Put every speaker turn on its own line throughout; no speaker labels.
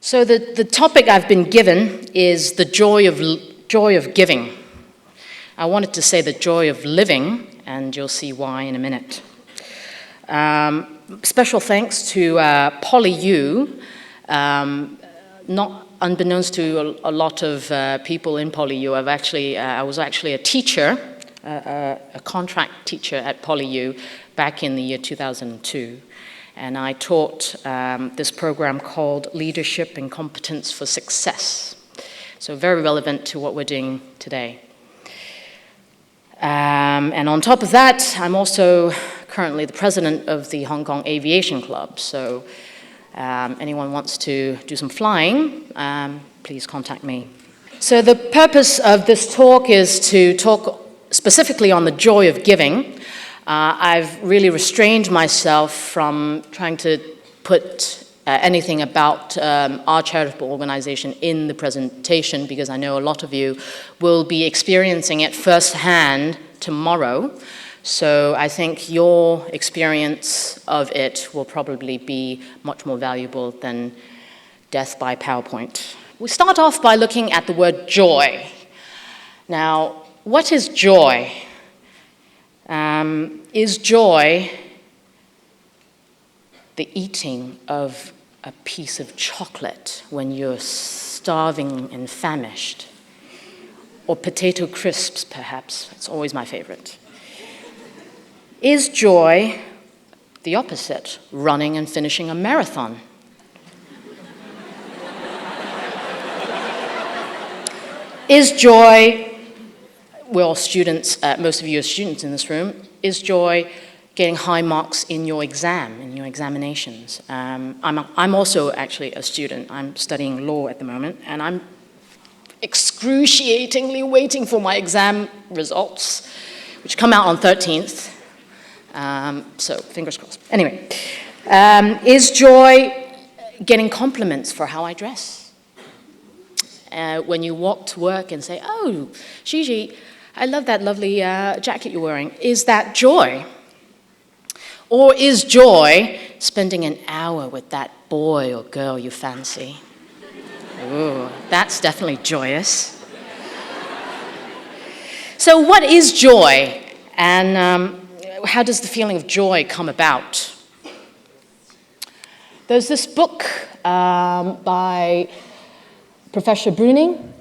So the topic I've been given is the joy of giving. I wanted to say the joy of living, and you'll see why in a minute. Special thanks to PolyU. Not unbeknownst to a lot of people in PolyU, I was actually a teacher, a contract teacher at PolyU back in the year 2002. And I taught this program called Leadership and Competence for Success. So very relevant to what we're doing today. And on top of that, I'm also currently the president of the Hong Kong Aviation Club. So anyone wants to do some flying, please contact me. So the purpose of this talk is to talk specifically on the joy of giving. I've really restrained myself from trying to put anything about our charitable organization in the presentation, because I know a lot of you will be experiencing it firsthand tomorrow. So I think your experience of it will probably be much more valuable than death by PowerPoint. We start off by looking at the word joy. Now, what is joy? Is joy the eating of a piece of chocolate when you're starving and famished? Or potato crisps, perhaps? It's always my favorite. Is joy the opposite, running and finishing a marathon? Is joy, we're all students, most of you are students in this room, is joy getting high marks in your exam, in your examinations? I'm also actually a student. I'm studying law at the moment, and I'm excruciatingly waiting for my exam results, which come out on 13th. So fingers crossed. Anyway, is joy getting compliments for how I dress? When you walk to work and say, "Oh, Gigi, I love that lovely jacket you're wearing." Is that joy? Or is joy spending an hour with that boy or girl you fancy? Ooh, that's definitely joyous. So what is joy? And how does the feeling of joy come about? There's this book by Professor Bruning,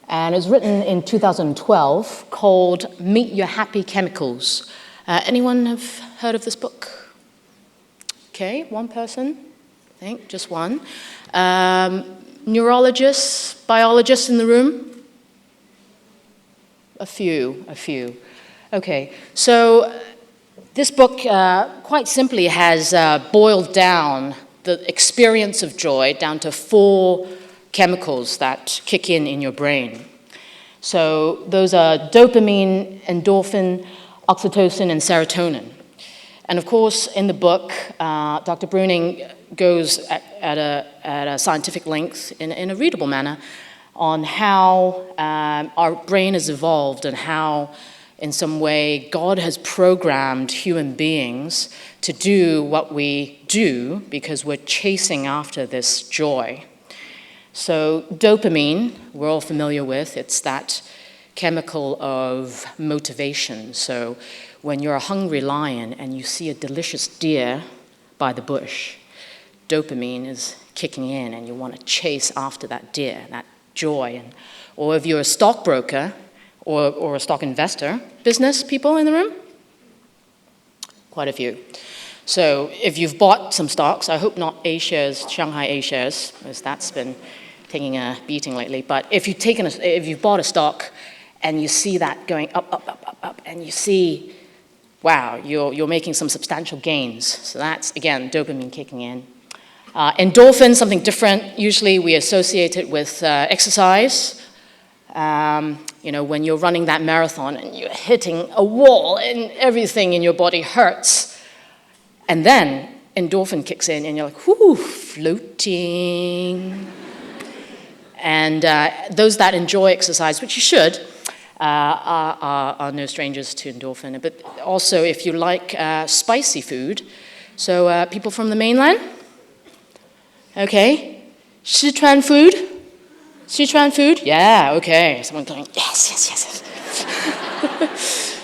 and it was written in 2012, called Meet Your Happy Chemicals. Anyone have heard of this book? Okay, one person, I think, just one. Neurologists, biologists in the room? A few. Okay, so this book quite simply has boiled down the experience of joy down to 4 chemicals that kick in your brain. So those are dopamine, endorphin, oxytocin, and serotonin. And of course, in the book, Dr. Bruning goes at a scientific length in a readable manner on how our brain has evolved and how, in some way, God has programmed human beings to do what we do because we're chasing after this joy. So dopamine, we're all familiar with. It's that chemical of motivation. So when you're a hungry lion and you see a delicious deer by the bush, dopamine is kicking in and you want to chase after that deer, that joy. Or if you're a stockbroker or a stock investor, business people in the room? Quite a few. So if you've bought some stocks, I hope not A-shares, Shanghai A-shares, because that's been taking a beating lately. But if you've bought a stock and you see that going up, and you see, wow, you're making some substantial gains. So that's, again, dopamine kicking in. Endorphin, something different. Usually we associate it with exercise. When you're running that marathon and you're hitting a wall and everything in your body hurts. And then endorphin kicks in and you're like, whoo, floating. And those that enjoy exercise, which you should, are no strangers to endorphin. But also, if you like spicy food, so people from the mainland, okay, Sichuan food? Sichuan food? Yeah, okay. Someone going, yes, yes, yes.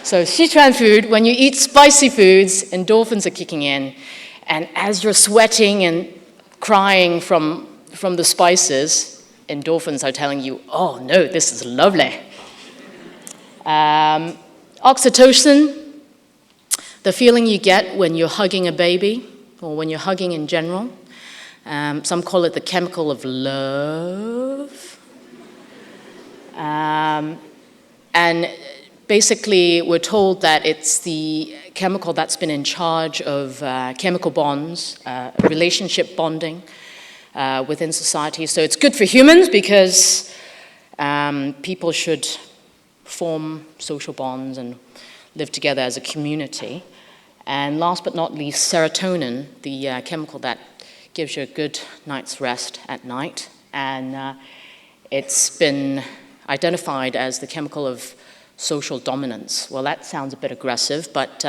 So Sichuan food, when you eat spicy foods, endorphins are kicking in. And as you're sweating and crying from the spices, endorphins are telling you, oh no, this is lovely. Oxytocin, the feeling you get when you're hugging a baby, or when you're hugging in general. Some call it the chemical of love. And basically, we're told that it's the chemical that's been in charge of chemical bonds, relationship bonding within society. So it's good for humans because people should form social bonds and live together as a community. And last but not least, serotonin, the chemical that gives you a good night's rest at night. And it's been identified as the chemical of social dominance. Well, that sounds a bit aggressive, but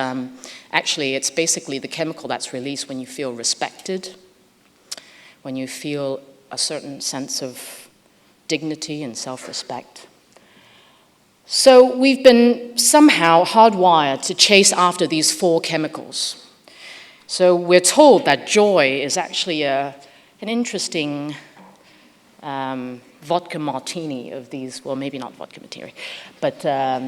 actually it's basically the chemical that's released when you feel respected, when you feel a certain sense of dignity and self-respect. So we've been somehow hardwired to chase after these 4 chemicals. So we're told that joy is actually an interesting vodka martini of these, well, maybe not vodka martini, but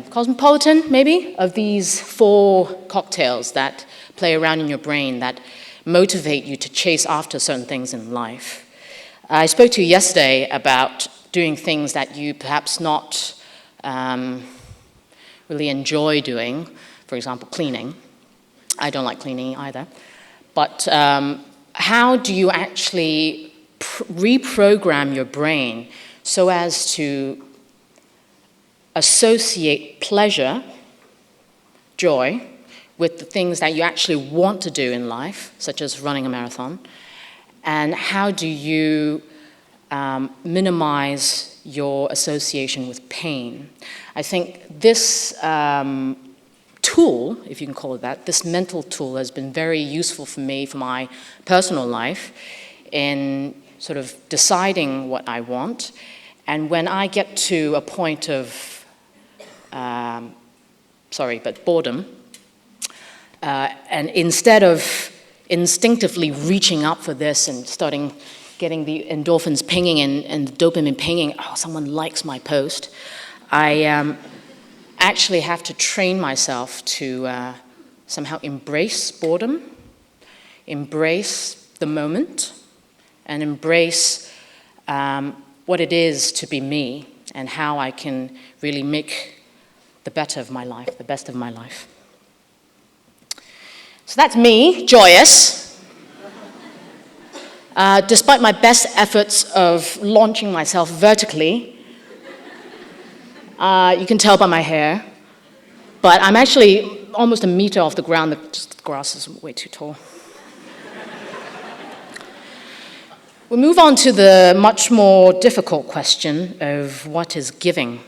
cosmopolitan, maybe, of these 4 cocktails that play around in your brain that motivate you to chase after certain things in life. I spoke to you yesterday about doing things that you perhaps not really enjoy doing, for example, cleaning. I don't like cleaning either. But how do you actually reprogram your brain so as to associate pleasure, joy, with the things that you actually want to do in life, such as running a marathon? And how do you minimize your association with pain? I think this tool, if you can call it that, this mental tool has been very useful for me for my personal life in sort of deciding what I want. And when I get to a point of, boredom, and instead of instinctively reaching up for this and starting getting the endorphins pinging and the dopamine pinging, oh, someone likes my post, I actually have to train myself to somehow embrace boredom, embrace the moment, and embrace what it is to be me and how I can really make the best of my life. So that's me, joyous. Despite my best efforts of launching myself vertically, you can tell by my hair, but I'm actually almost a meter off the ground. The grass is way too tall. We'll move on to the much more difficult question of what is giving.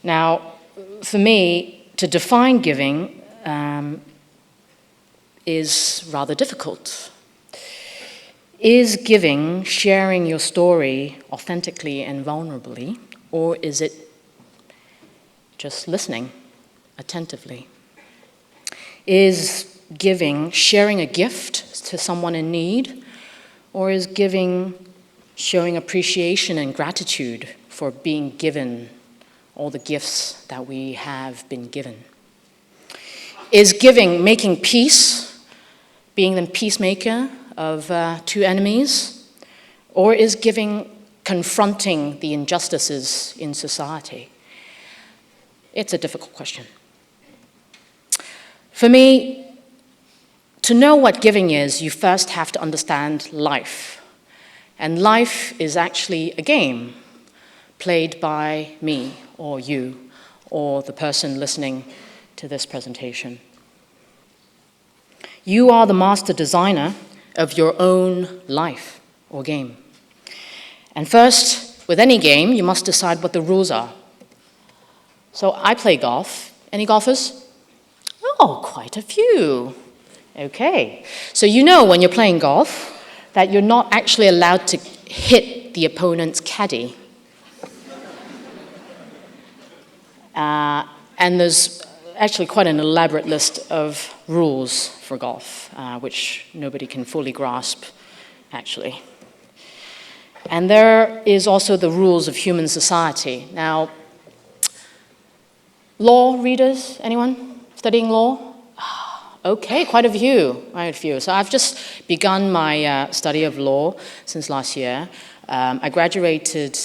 Now, for me, to define giving is rather difficult. Is giving sharing your story authentically and vulnerably, or is it just listening attentively? Is giving sharing a gift to someone in need, or is giving showing appreciation and gratitude for being given all the gifts that we have been given? Is giving making peace, being the peacemaker of 2 enemies, or is giving confronting the injustices in society? It's a difficult question. For me, to know what giving is, you first have to understand life. And life is actually a game played by me or you or the person listening to this presentation. You are the master designer of your own life or game. And first, with any game, you must decide what the rules are. So I play golf. Any golfers? Oh, quite a few. Okay. So you know when you're playing golf that you're not actually allowed to hit the opponent's caddy. And there's actually quite an elaborate list of rules for golf, which nobody can fully grasp, actually. And there is also the rules of human society. Now, law readers, anyone studying law? Okay, quite a few. So I've just begun my study of law since last year. I graduated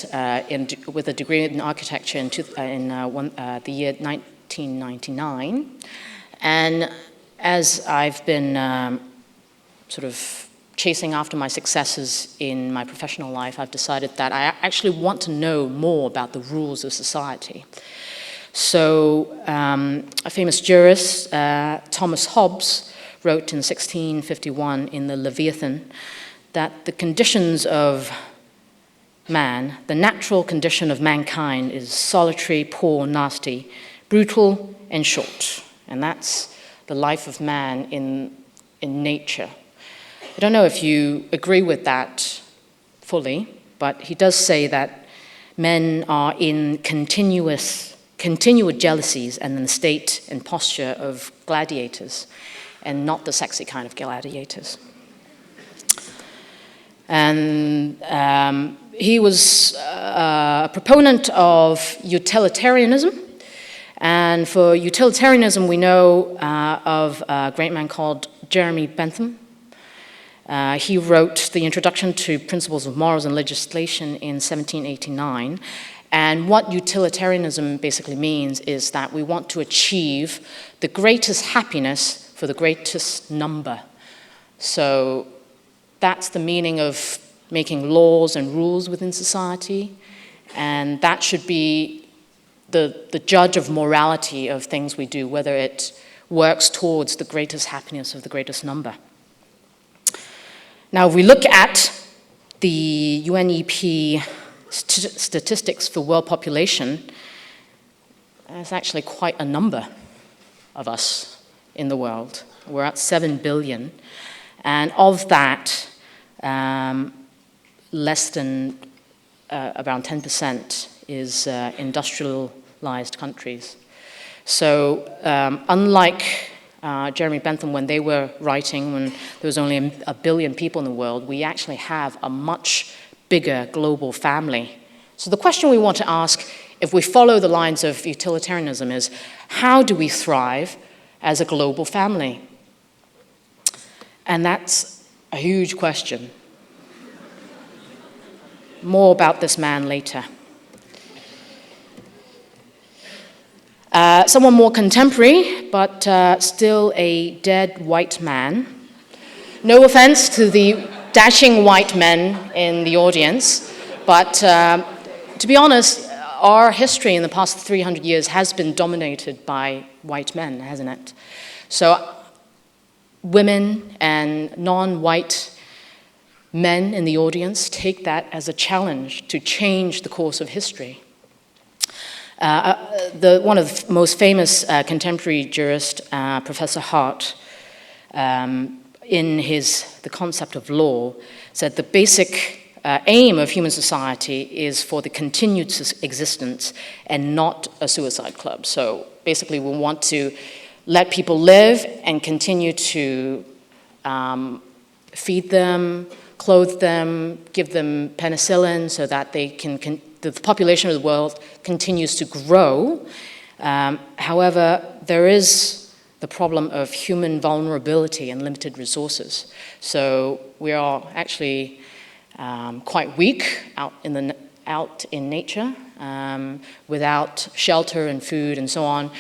with a degree in architecture in the year 1999. And as I've been sort of chasing after my successes in my professional life, I've decided that I actually want to know more about the rules of society. So a famous jurist, Thomas Hobbes, wrote in 1651 in the Leviathan that the conditions of man, the natural condition of mankind, is solitary, poor, nasty, brutal, and short. And that's the life of man in nature. I don't know if you agree with that fully, but he does say that men are in continual jealousies and in the state and posture of gladiators, and not the sexy kind of gladiators. And he was a proponent of utilitarianism. And for utilitarianism, we know of a great man called Jeremy Bentham. He wrote the Introduction to Principles of Morals and Legislation in 1789. And what utilitarianism basically means is that we want to achieve the greatest happiness for the greatest number. So that's the meaning of making laws and rules within society. And that should be the judge of morality of things we do, whether it works towards the greatest happiness of the greatest number. Now, if we look at the UNEP statistics for world population, there's actually quite a number of us in the world. We're at 7 billion. And of that, less than around 10% is industrialized countries. So unlike Jeremy Bentham, when they were writing, when there was only a billion people in the world, we actually have a much bigger global family. So the question we want to ask, if we follow the lines of utilitarianism, is how do we thrive as a global family? And that's a huge question. More about this man later. Someone more contemporary, but still a dead white man. No offense to the dashing white men in the audience, but to be honest, our history in the past 300 years has been dominated by white men, hasn't it? So women and non-white men in the audience take that as a challenge to change the course of history. One of the most famous contemporary jurist, Professor Hart, in The Concept of Law, said the basic aim of human society is for the continued existence and not a suicide club. So basically we want to let people live and continue to feed them, clothe them, give them penicillin so that they the population of the world continues to grow. However, there is the problem of human vulnerability and limited resources. So we are actually quite weak out in nature, without shelter and food and so on.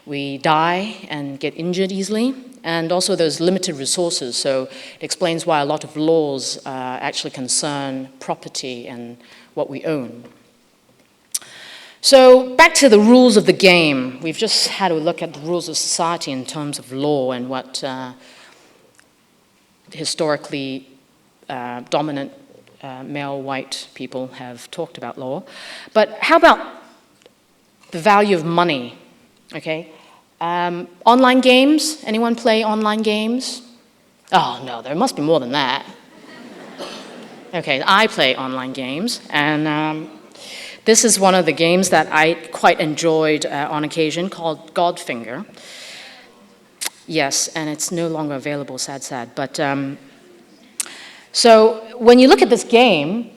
We die and get injured easily, and also there's limited resources. So it explains why a lot of laws actually concern property and what we own. So back to the rules of the game. We've just had a look at the rules of society in terms of law and what historically dominant male white people have talked about law. But how about the value of money? Okay. Online games? Anyone play online games? Oh no, there must be more than that. Okay, I play online games, and this is one of the games that I quite enjoyed on occasion, called Godfinger. Yes, and it's no longer available, sad. But so when you look at this game,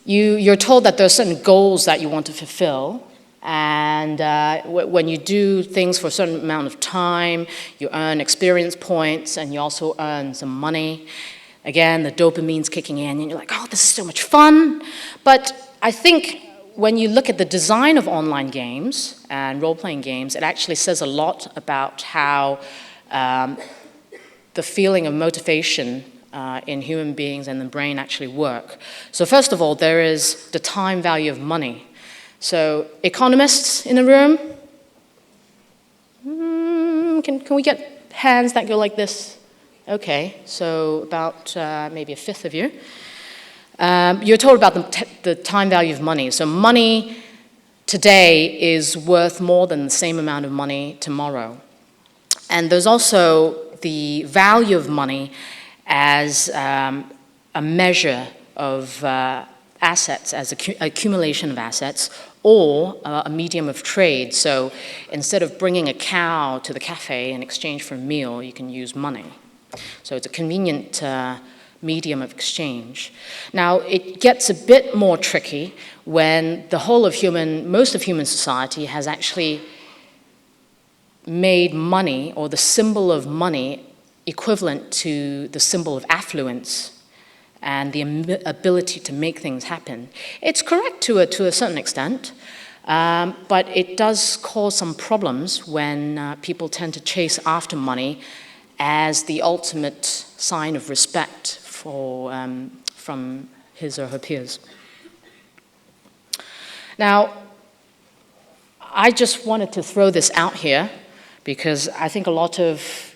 you're told that there are certain goals that you want to fulfill, and when you do things for a certain amount of time, you earn experience points, and you also earn some money. Again, the dopamine's kicking in, and you're like, oh, this is so much fun. But I think when you look at the design of online games and role-playing games, it actually says a lot about how the feeling of motivation in human beings and the brain actually work. So first of all, there is the time value of money. So economists in the room? Can we get hands that go like this? Okay, so about maybe a fifth of you. You're told about the time value of money. So money today is worth more than the same amount of money tomorrow. And there's also the value of money as a measure of assets, as accumulation of assets, or a medium of trade. So instead of bringing a cow to the cafe in exchange for a meal, you can use money. So it's a convenient medium of exchange. Now, it gets a bit more tricky when most of human society has actually made money, or the symbol of money, equivalent to the symbol of affluence and the ability to make things happen. It's correct to a certain extent, but it does cause some problems when people tend to chase after money as the ultimate sign of respect from his or her peers. Now, I just wanted to throw this out here because I think a lot of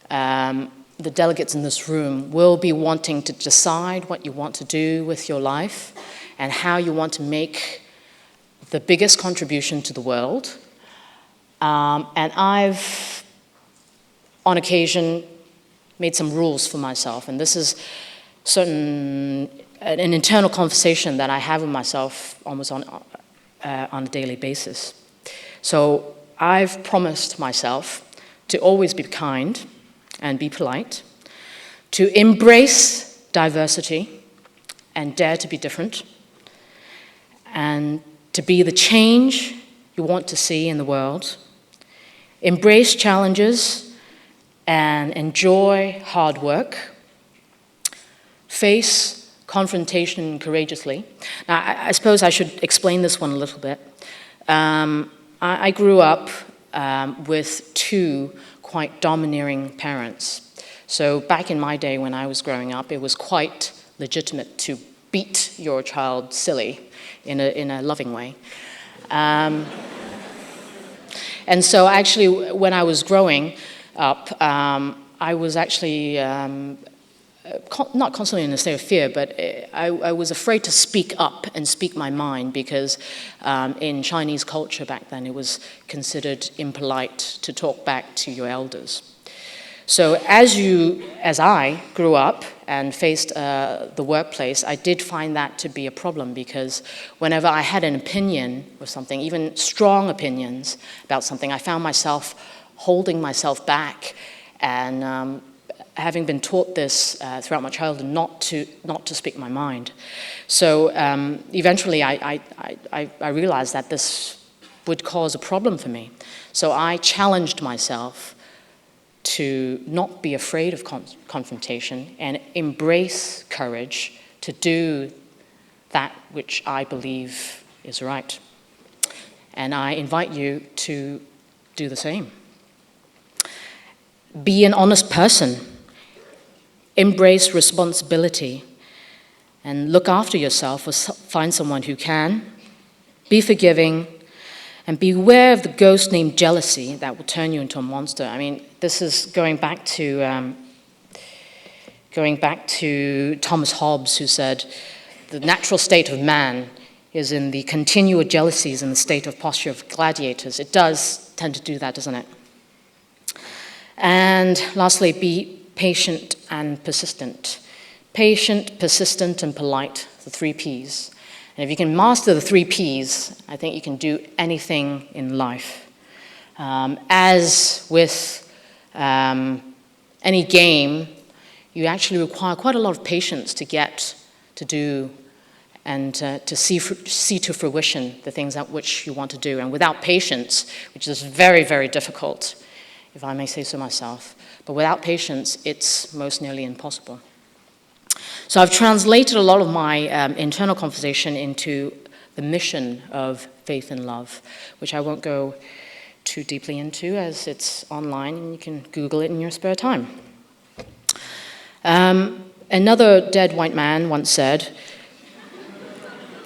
the delegates in this room will be wanting to decide what you want to do with your life and how you want to make the biggest contribution to the world. And I've, on occasion, made some rules for myself, and this is an internal conversation that I have with myself almost on a daily basis. So I've promised myself to always be kind and be polite, to embrace diversity and dare to be different, and to be the change you want to see in the world, embrace challenges and enjoy hard work, face confrontation courageously. Now, I suppose I should explain this one a little bit. I grew up with two quite domineering parents. So back in my day when I was growing up, it was quite legitimate to beat your child silly in a loving way. And so actually, when I was growing up, I was actually not constantly in a state of fear, but I was afraid to speak up and speak my mind because in Chinese culture back then, it was considered impolite to talk back to your elders. So as I grew up and faced the workplace, I did find that to be a problem because whenever I had an opinion or something, even strong opinions about something, I found myself holding myself back and having been taught this throughout my childhood, not to speak my mind. So eventually I realized that this would cause a problem for me. So I challenged myself to not be afraid of confrontation and embrace courage to do that which I believe is right. And I invite you to do the same. Be an honest person. Embrace responsibility and look after yourself or find someone who can. Be forgiving and beware of the ghost named jealousy that will turn you into a monster. I mean, this is going back to Thomas Hobbes, who said, the natural state of man is in the continual jealousies and the state of posture of gladiators. It does tend to do that, doesn't it? And lastly, be patient and persistent. Patient, persistent, and polite, the 3 Ps. And if you can master the 3 Ps, I think you can do anything in life. As with any game, you actually require quite a lot of patience to get to do and to see to fruition the things that which you want to do. And without patience, which is very, very difficult, if I may say so myself, but without patience, it's most nearly impossible. So I've translated a lot of my internal conversation into the mission of Faith and Love, which I won't go too deeply into as it's online and you can Google it in your spare time. Another dead white man once said,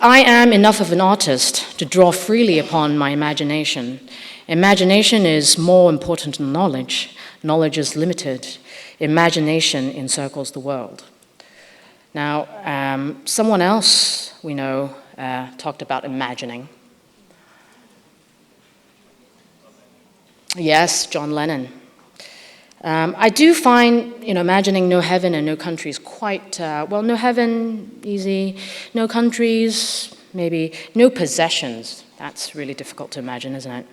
"I am enough of an artist to draw freely upon my imagination. Imagination is more important than knowledge. Knowledge is limited. Imagination encircles the world." Now, someone else we know talked about imagining. Yes, John Lennon. I do find, imagining no heaven and no countries quite, no heaven, easy, no countries, maybe, no possessions. That's really difficult to imagine, isn't it?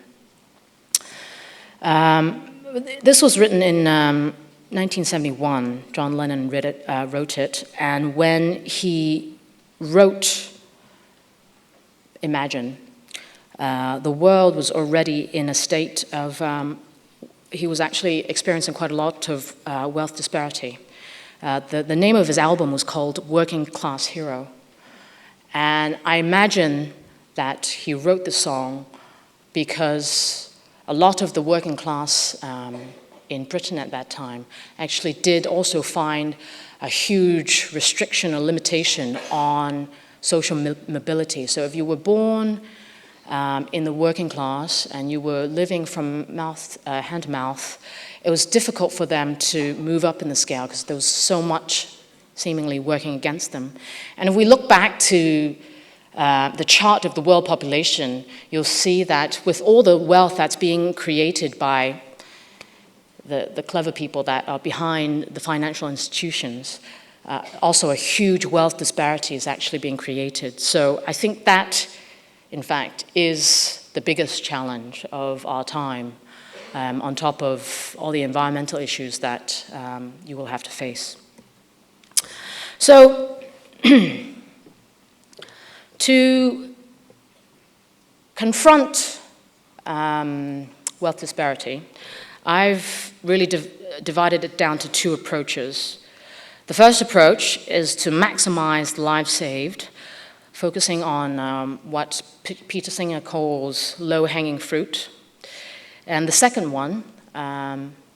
This was written in 1971. John Lennon wrote it, and when he wrote Imagine, the world was already in a state of, he was actually experiencing quite a lot of wealth disparity. The name of his album was called Working Class Hero. And I imagine that he wrote the song because a lot of the working class in Britain at that time actually did also find a huge restriction or limitation on social mobility. So if you were born in the working class and you were living from hand to mouth, it was difficult for them to move up in the scale because there was so much seemingly working against them. And if we look back to the chart of the world population, you'll see that with all the wealth that's being created by the clever people that are behind the financial institutions, also a huge wealth disparity is actually being created. So I think that, in fact, is the biggest challenge of our time, on top of all the environmental issues that you will have to face. So, to confront wealth disparity, I've really divided it down to 2 approaches. The first approach is to maximize the lives saved, focusing on what Peter Singer calls low-hanging fruit. And the second one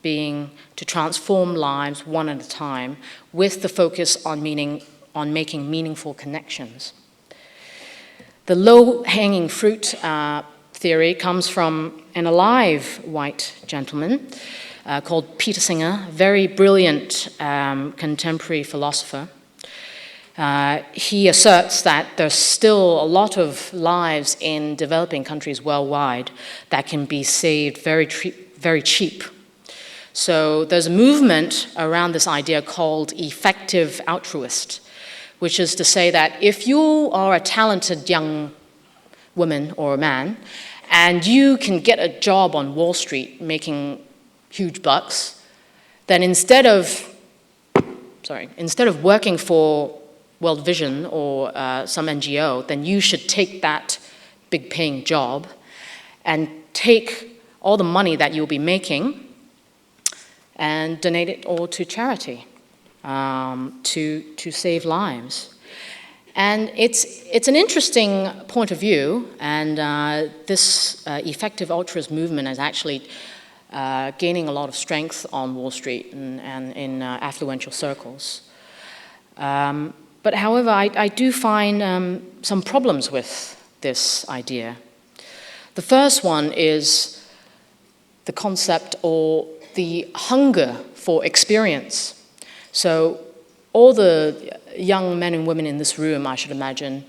being to transform lives one at a time with the focus on making meaningful connections. The low-hanging fruit theory comes from an alive white gentleman called Peter Singer, a very brilliant contemporary philosopher. He asserts that there's still a lot of lives in developing countries worldwide that can be saved very cheap. So there's a movement around this idea called effective altruist, which is to say that if you are a talented young woman or a man, and you can get a job on Wall Street making huge bucks, then instead of working for World Vision or some NGO, then you should take that big paying job and take all the money that you'll be making and donate it all to charity, to save lives. And it's an interesting point of view, and this effective altruist movement is actually gaining a lot of strength on Wall Street and in affluential circles. But however, I do find some problems with this idea. The first one is the concept or the hunger for experience. So all the young men and women in this room, I should imagine,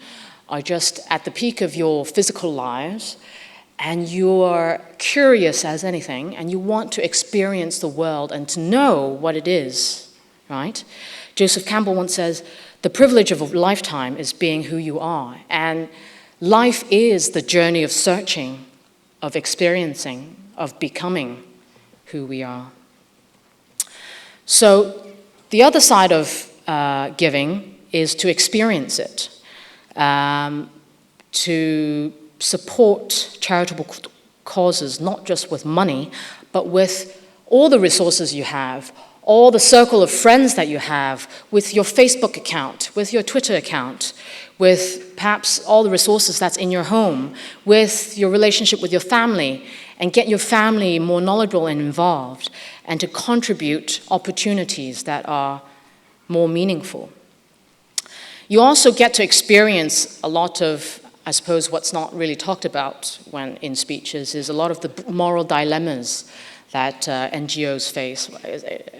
are just at the peak of your physical lives, and you're curious as anything, and you want to experience the world and to know what it is, right? Joseph Campbell once says, "The privilege of a lifetime is being who you are." And life is the journey of searching, of experiencing, of becoming who we are. So the other side of giving is to experience it, to support charitable causes, not just with money, but with all the resources you have, all the circle of friends that you have, with your Facebook account, with your Twitter account, with perhaps all the resources that's in your home, with your relationship with your family, and get your family more knowledgeable and involved, and to contribute opportunities that are more meaningful. You also get to experience a lot of, I suppose, what's not really talked about when in speeches is a lot of the moral dilemmas that NGOs face,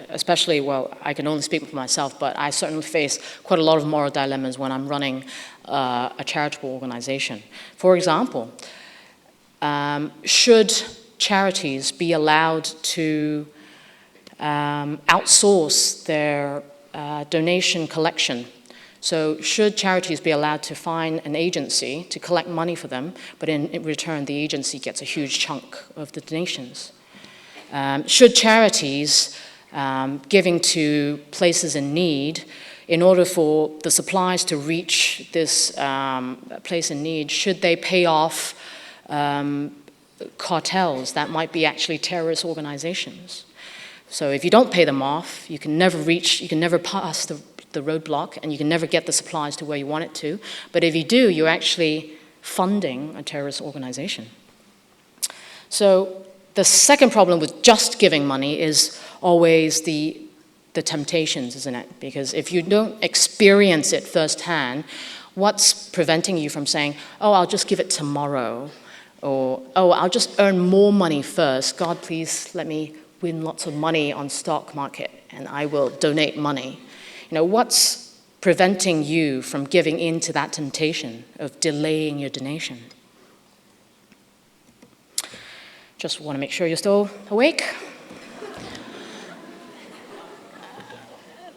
especially, well, I can only speak for myself, but I certainly face quite a lot of moral dilemmas when I'm running a charitable organization. For example, should charities be allowed to outsource their donation collection? So should charities be allowed to find an agency to collect money for them, but in return the agency gets a huge chunk of the donations? Should charities giving to places in need, in order for the supplies to reach this place in need, should they pay off cartels that might be actually terrorist organizations? So if you don't pay them off, you can never pass the roadblock, and you can never get the supplies to where you want it to. But if you do, you're actually funding a terrorist organization. So the second problem with just giving money is always the temptations, isn't it? Because if you don't experience it firsthand, what's preventing you from saying, oh, I'll just give it tomorrow, or, oh, I'll just earn more money first. God, please let me win lots of money on stock market, and I will donate money. You know, what's preventing you from giving in to that temptation of delaying your donation? Just want to make sure you're still awake.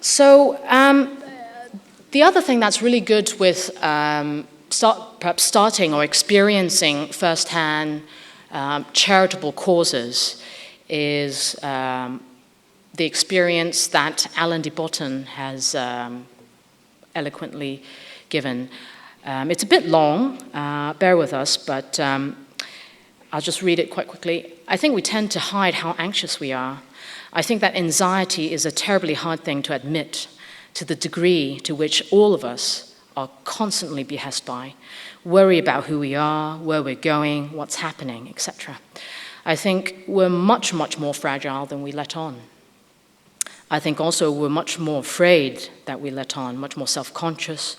So the other thing that's really good with perhaps starting or experiencing firsthand charitable causes is the experience that Alain de Botton has eloquently given. It's a bit long, bear with us, but I'll just read it quite quickly. I think we tend to hide how anxious we are. I think that anxiety is a terribly hard thing to admit, to the degree to which all of us are constantly beset by, worry about who we are, where we're going, what's happening, etc. I think we're much, much more fragile than we let on. I think also we're much more afraid that we let on, much more self-conscious,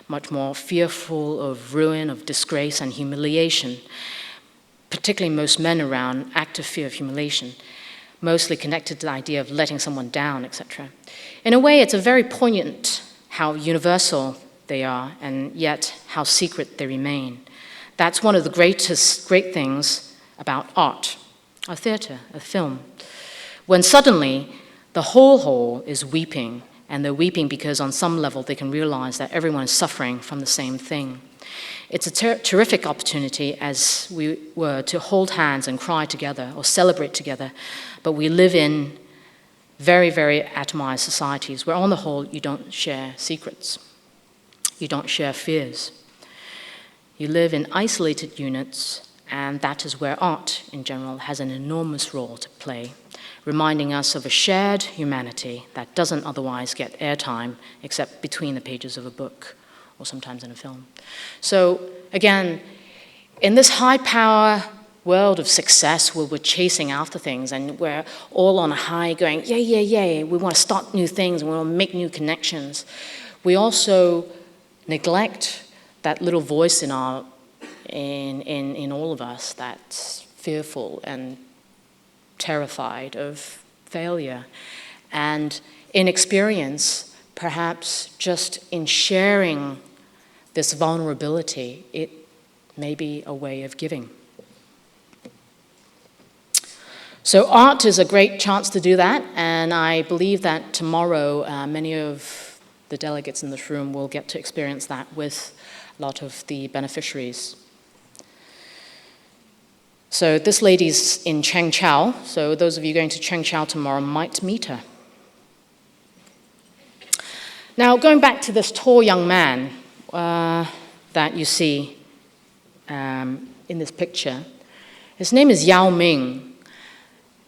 much more fearful of ruin, of disgrace and humiliation, particularly most men around active fear of humiliation, mostly connected to the idea of letting someone down, etc. In a way, it's a very poignant how universal they are, and yet how secret they remain. That's one of the great things about art, or theater, a film. When suddenly, the whole is weeping, and they're weeping because on some level they can realize that everyone is suffering from the same thing. It's a terrific opportunity, as we were, to hold hands and cry together or celebrate together, but we live in very, very atomized societies where on the whole you don't share secrets, you don't share fears. You live in isolated units, and that is where art in general has an enormous role to play, reminding us of a shared humanity that doesn't otherwise get airtime except between the pages of a book or sometimes in a film. So again, in this high-power world of success where we're chasing after things and we're all on a high going, yay, we want to start new things and we want to make new connections, we also neglect that little voice in all of us that's fearful and terrified of failure. And in experience, perhaps just in sharing this vulnerability, it may be a way of giving. So art is a great chance to do that, and I believe that tomorrow many of the delegates in this room will get to experience that with a lot of the beneficiaries. So this lady's in Chengchao, so those of you going to Chengchao tomorrow might meet her. Now, going back to this tall young man that you see in this picture, his name is Yao Ming.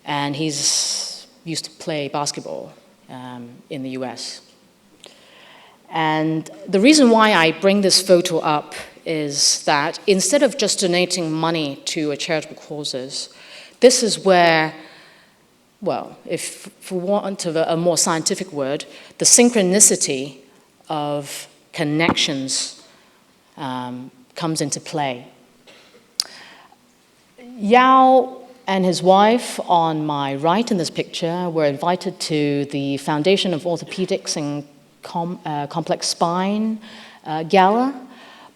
And he's used to play basketball in the US. And the reason why I bring this photo up is that instead of just donating money to a charitable causes, this is where, well, if for want of a more scientific word, the synchronicity of connections comes into play. Yao and his wife, on my right in this picture, were invited to the Foundation of Orthopedics and Complex Spine Gala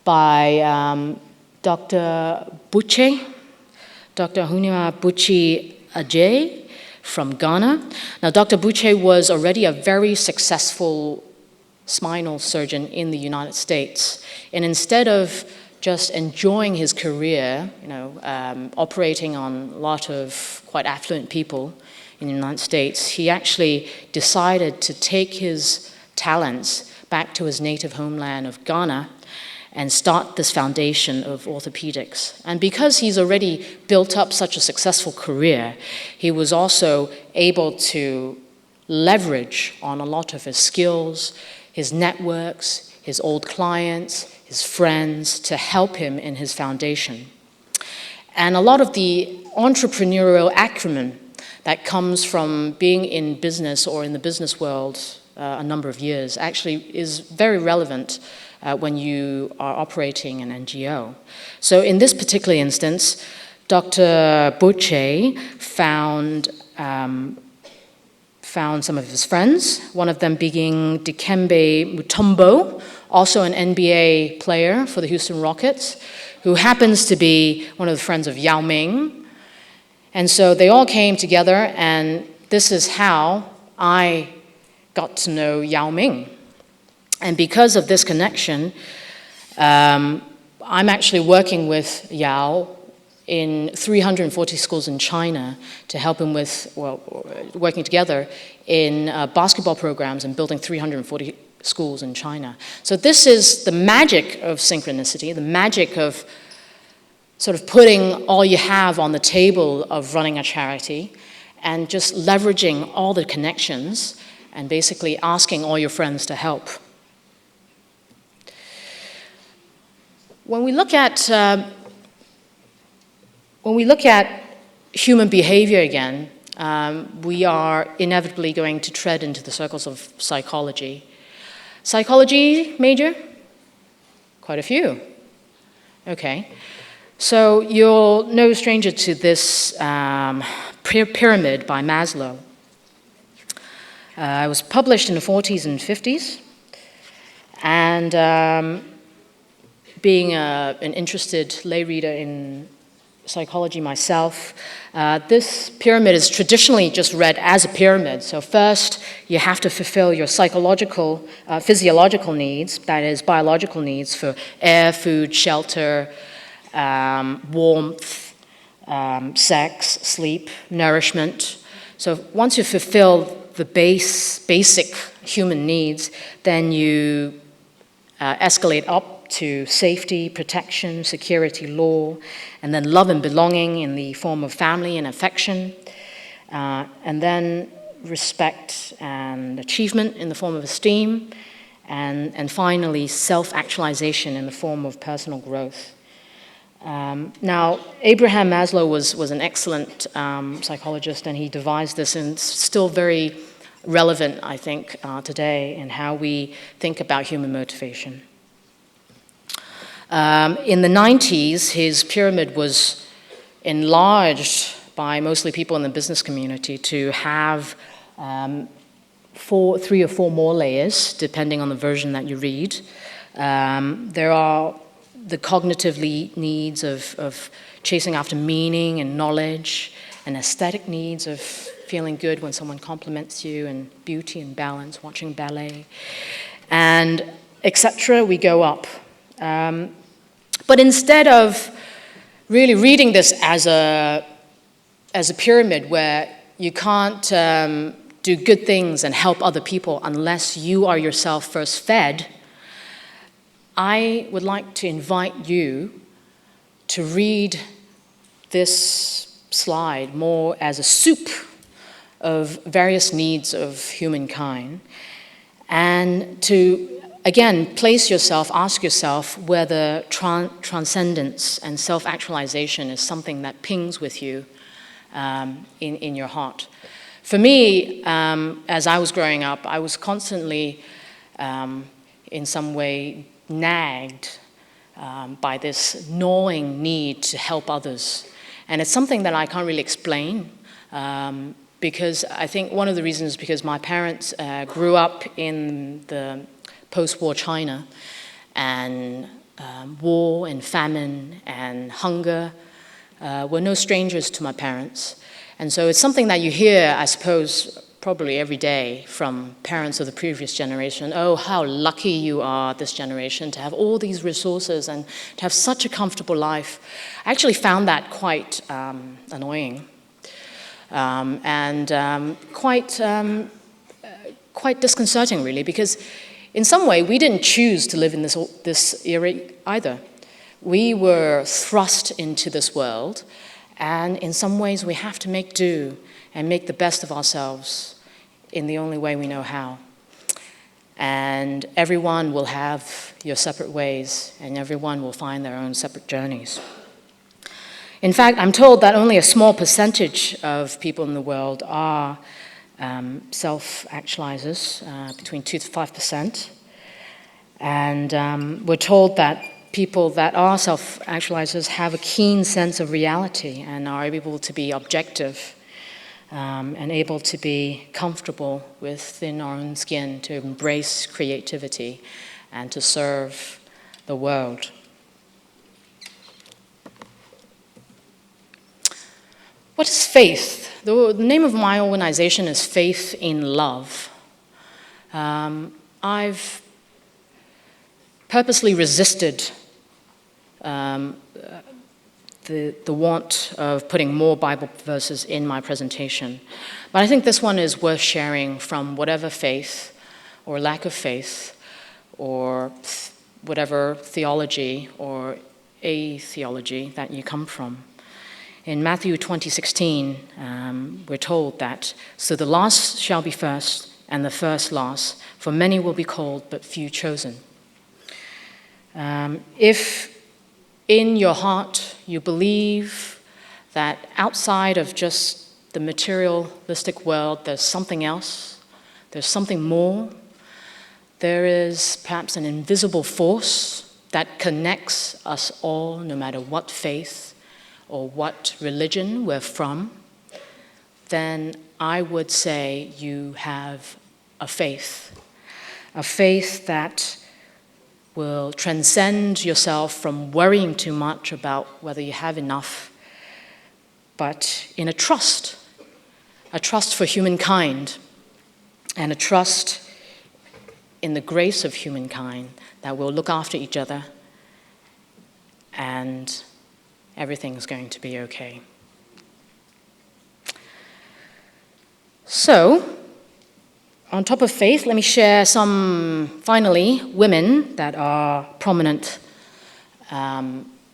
by Dr. Buche, Dr. Hunima Buchi Ajay from Ghana. Now, Dr. Buche was already a very successful spinal surgeon in the United States. And instead of just enjoying his career, operating on a lot of quite affluent people in the United States, he actually decided to take his talents back to his native homeland of Ghana and start this foundation of orthopedics. And because he's already built up such a successful career, he was also able to leverage on a lot of his skills, his networks, his old clients, his friends, to help him in his foundation. And a lot of the entrepreneurial acumen that comes from being in business or in the business world a number of years actually is very relevant when you are operating an NGO. So in this particular instance, Dr. Buche found some of his friends, one of them being Dikembe Mutombo, also an NBA player for the Houston Rockets, who happens to be one of the friends of Yao Ming. And so they all came together, and this is how I got to know Yao Ming. And because of this connection, I'm actually working with Yao in 340 schools in China to help him with, working together in basketball programs and building 340 schools in China. So this is the magic of synchronicity, the magic of sort of putting all you have on the table of running a charity and just leveraging all the connections and basically asking all your friends to help. When we look at human behavior again, we are inevitably going to tread into the circles of psychology. Psychology major? Quite a few. Okay. So you're no stranger to this pyramid by Maslow. It was published in the 40s and 50s. And being an interested lay reader in psychology myself, this pyramid is traditionally just read as a pyramid. So first, you have to fulfill your psychological, physiological needs, that is, biological needs for air, food, shelter, warmth, sex, sleep, nourishment. So once you fulfill the basic human needs, then you escalate up to safety, protection, security, law, and then love and belonging in the form of family and affection, and then respect and achievement in the form of esteem, and finally self-actualization in the form of personal growth. Now, Abraham Maslow was an excellent psychologist, and he devised this, and it's still very relevant, I think, today in how we think about human motivation. In the 90s, his pyramid was enlarged by mostly people in the business community to have 3 or 4 more layers, depending on the version that you read. There are the cognitive needs of chasing after meaning and knowledge and aesthetic needs of feeling good when someone compliments you, and beauty and balance, watching ballet, and etc. We go up. But instead of really reading this as a pyramid where you can't do good things and help other people unless you are yourself first fed, I would like to invite you to read this slide more as a soup of various needs of humankind, and to, again, ask yourself whether transcendence and self-actualization is something that pings with you in your heart. For me, as I was growing up, I was constantly, in some way, nagged by this gnawing need to help others. And it's something that I can't really explain, because I think one of the reasons is because my parents grew up in the post-war China, and war and famine and hunger were no strangers to my parents. And so it's something that you hear, I suppose, probably every day from parents of the previous generation. Oh, how lucky you are, this generation, to have all these resources and to have such a comfortable life. I actually found that quite annoying and quite disconcerting, really, because in some way we didn't choose to live in this era either. We were thrust into this world, and in some ways we have to make do and make the best of ourselves in the only way we know how. And everyone will have your separate ways, and everyone will find their own separate journeys. In fact, I'm told that only a small percentage of people in the world are self-actualizers, between 2 to 5%. And we're told that people that are self-actualizers have a keen sense of reality and are able to be objective and able to be comfortable within our own skin, to embrace creativity and to serve the world. What is faith? The name of my organization is Faith in Love. I've purposely resisted the want of putting more Bible verses in my presentation. But I think this one is worth sharing from whatever faith or lack of faith or whatever theology or atheology that you come from. In Matthew 20:16, we're told that, "So the last shall be first, and the first last, for many will be called, but few chosen." If in your heart you believe that outside of just the materialistic world there's something else, there's something more, there is perhaps an invisible force that connects us all, no matter what faith or what religion we're from, then I would say you have a faith that will transcend yourself from worrying too much about whether you have enough, but in a trust for humankind, and a trust in the grace of humankind that will look after each other, and everything's going to be okay. So, on top of faith, let me share some, finally, women that are prominent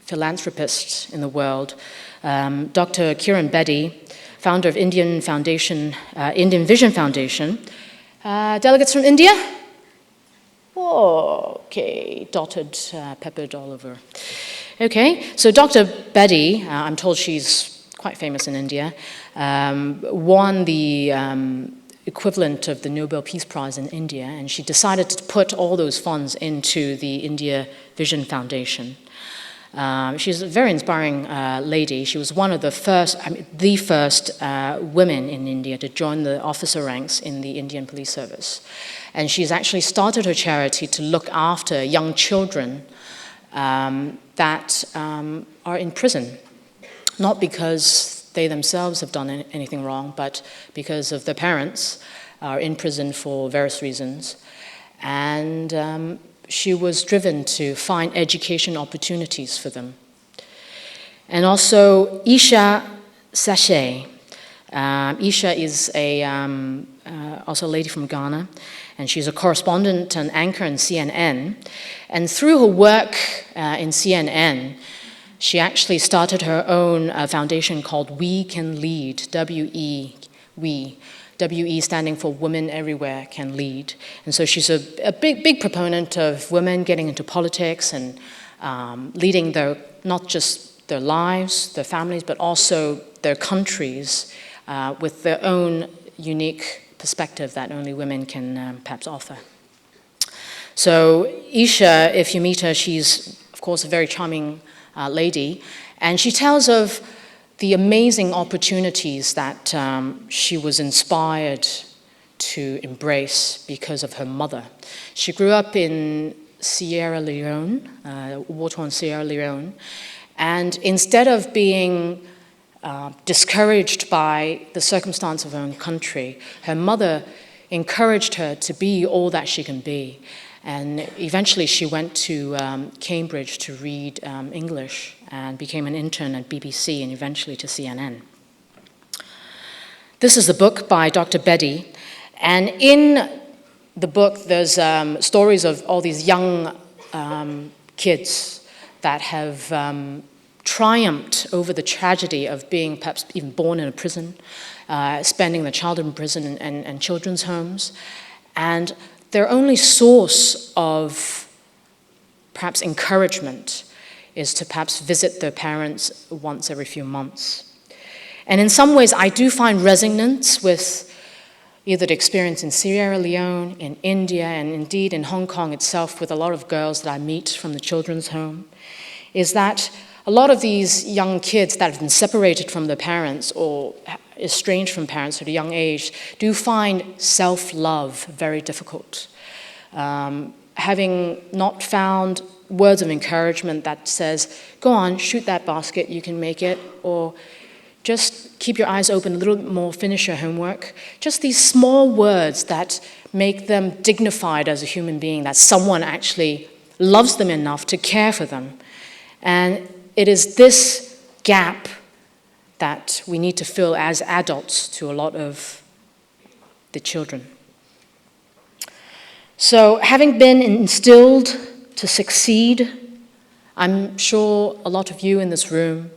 philanthropists in the world. Dr. Kiran Bedi, founder of Indian Vision Foundation. Delegates from India? Okay, dotted, peppered all over. Okay, so Dr. Bedi, I'm told she's quite famous in India, won the equivalent of the Nobel Peace Prize in India, and she decided to put all those funds into the India Vision Foundation. She's a very inspiring lady. She was one of the first women in India to join the officer ranks in the Indian police service. And she's actually started her charity to look after young children that are in prison, not because they themselves have done anything wrong, but because of their parents, are in prison for various reasons. And she was driven to find education opportunities for them. And also Isha Sachet. Isha is also a lady from Ghana, and she's a correspondent and anchor in CNN. And through her work in CNN, she actually started her own foundation called We Can Lead, W-E, we. W-E standing for Women Everywhere Can Lead. And so she's a big proponent of women getting into politics and leading not just their lives, their families, but also their countries with their own unique perspective that only women can perhaps offer. So Isha, if you meet her, she's, of course, a very charming lady, and she tells of the amazing opportunities that she was inspired to embrace because of her mother. She grew up in Sierra Leone, war-torn Sierra Leone, and instead of being discouraged by the circumstance of her own country, her mother encouraged her to be all that she can be. And eventually she went to Cambridge to read English and became an intern at BBC and eventually to CNN. This is the book by Dr. Bedi, and in the book there's stories of all these young kids that have triumphed over the tragedy of being perhaps even born in a prison, spending their childhood in prison and children's homes, and their only source of perhaps encouragement is to perhaps visit their parents once every few months. And in some ways, I do find resonance with either the experience in Sierra Leone, in India, and indeed in Hong Kong itself with a lot of girls that I meet from the children's home, is that a lot of these young kids that have been separated from their parents or estranged from parents at a young age do find self-love very difficult. Having not found words of encouragement that says, go on, shoot that basket, you can make it, or just keep your eyes open a little bit more, finish your homework. Just these small words that make them dignified as a human being, that someone actually loves them enough to care for them. And it is this gap that we need to fill as adults to a lot of the children. So having been instilled to succeed, I'm sure a lot of you in this room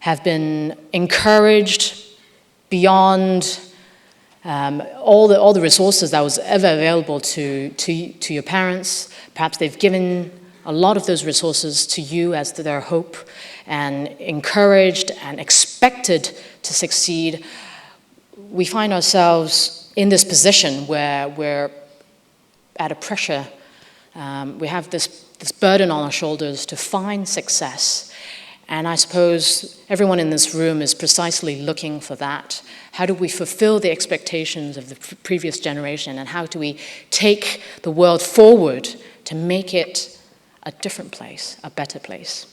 have been encouraged beyond all the resources that was ever available to your parents. Perhaps they've given a lot of those resources to you as to their hope, and encouraged and expected to succeed. We find ourselves in this position where we're at a pressure. We have this burden on our shoulders to find success. And I suppose everyone in this room is precisely looking for that. How do we fulfill the expectations of the previous generation, and how do we take the world forward to make it a different place, a better place?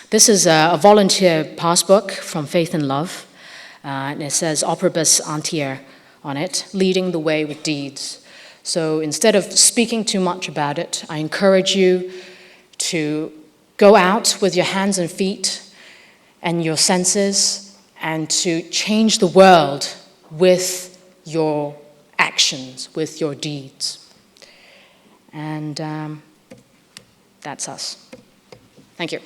This is a volunteer passbook from Faith and Love, and it says Operibus Antier on it, leading the way with deeds. So instead of speaking too much about it, I encourage you to go out with your hands and feet and your senses and to change the world with your actions, with your deeds. And that's us. Thank you.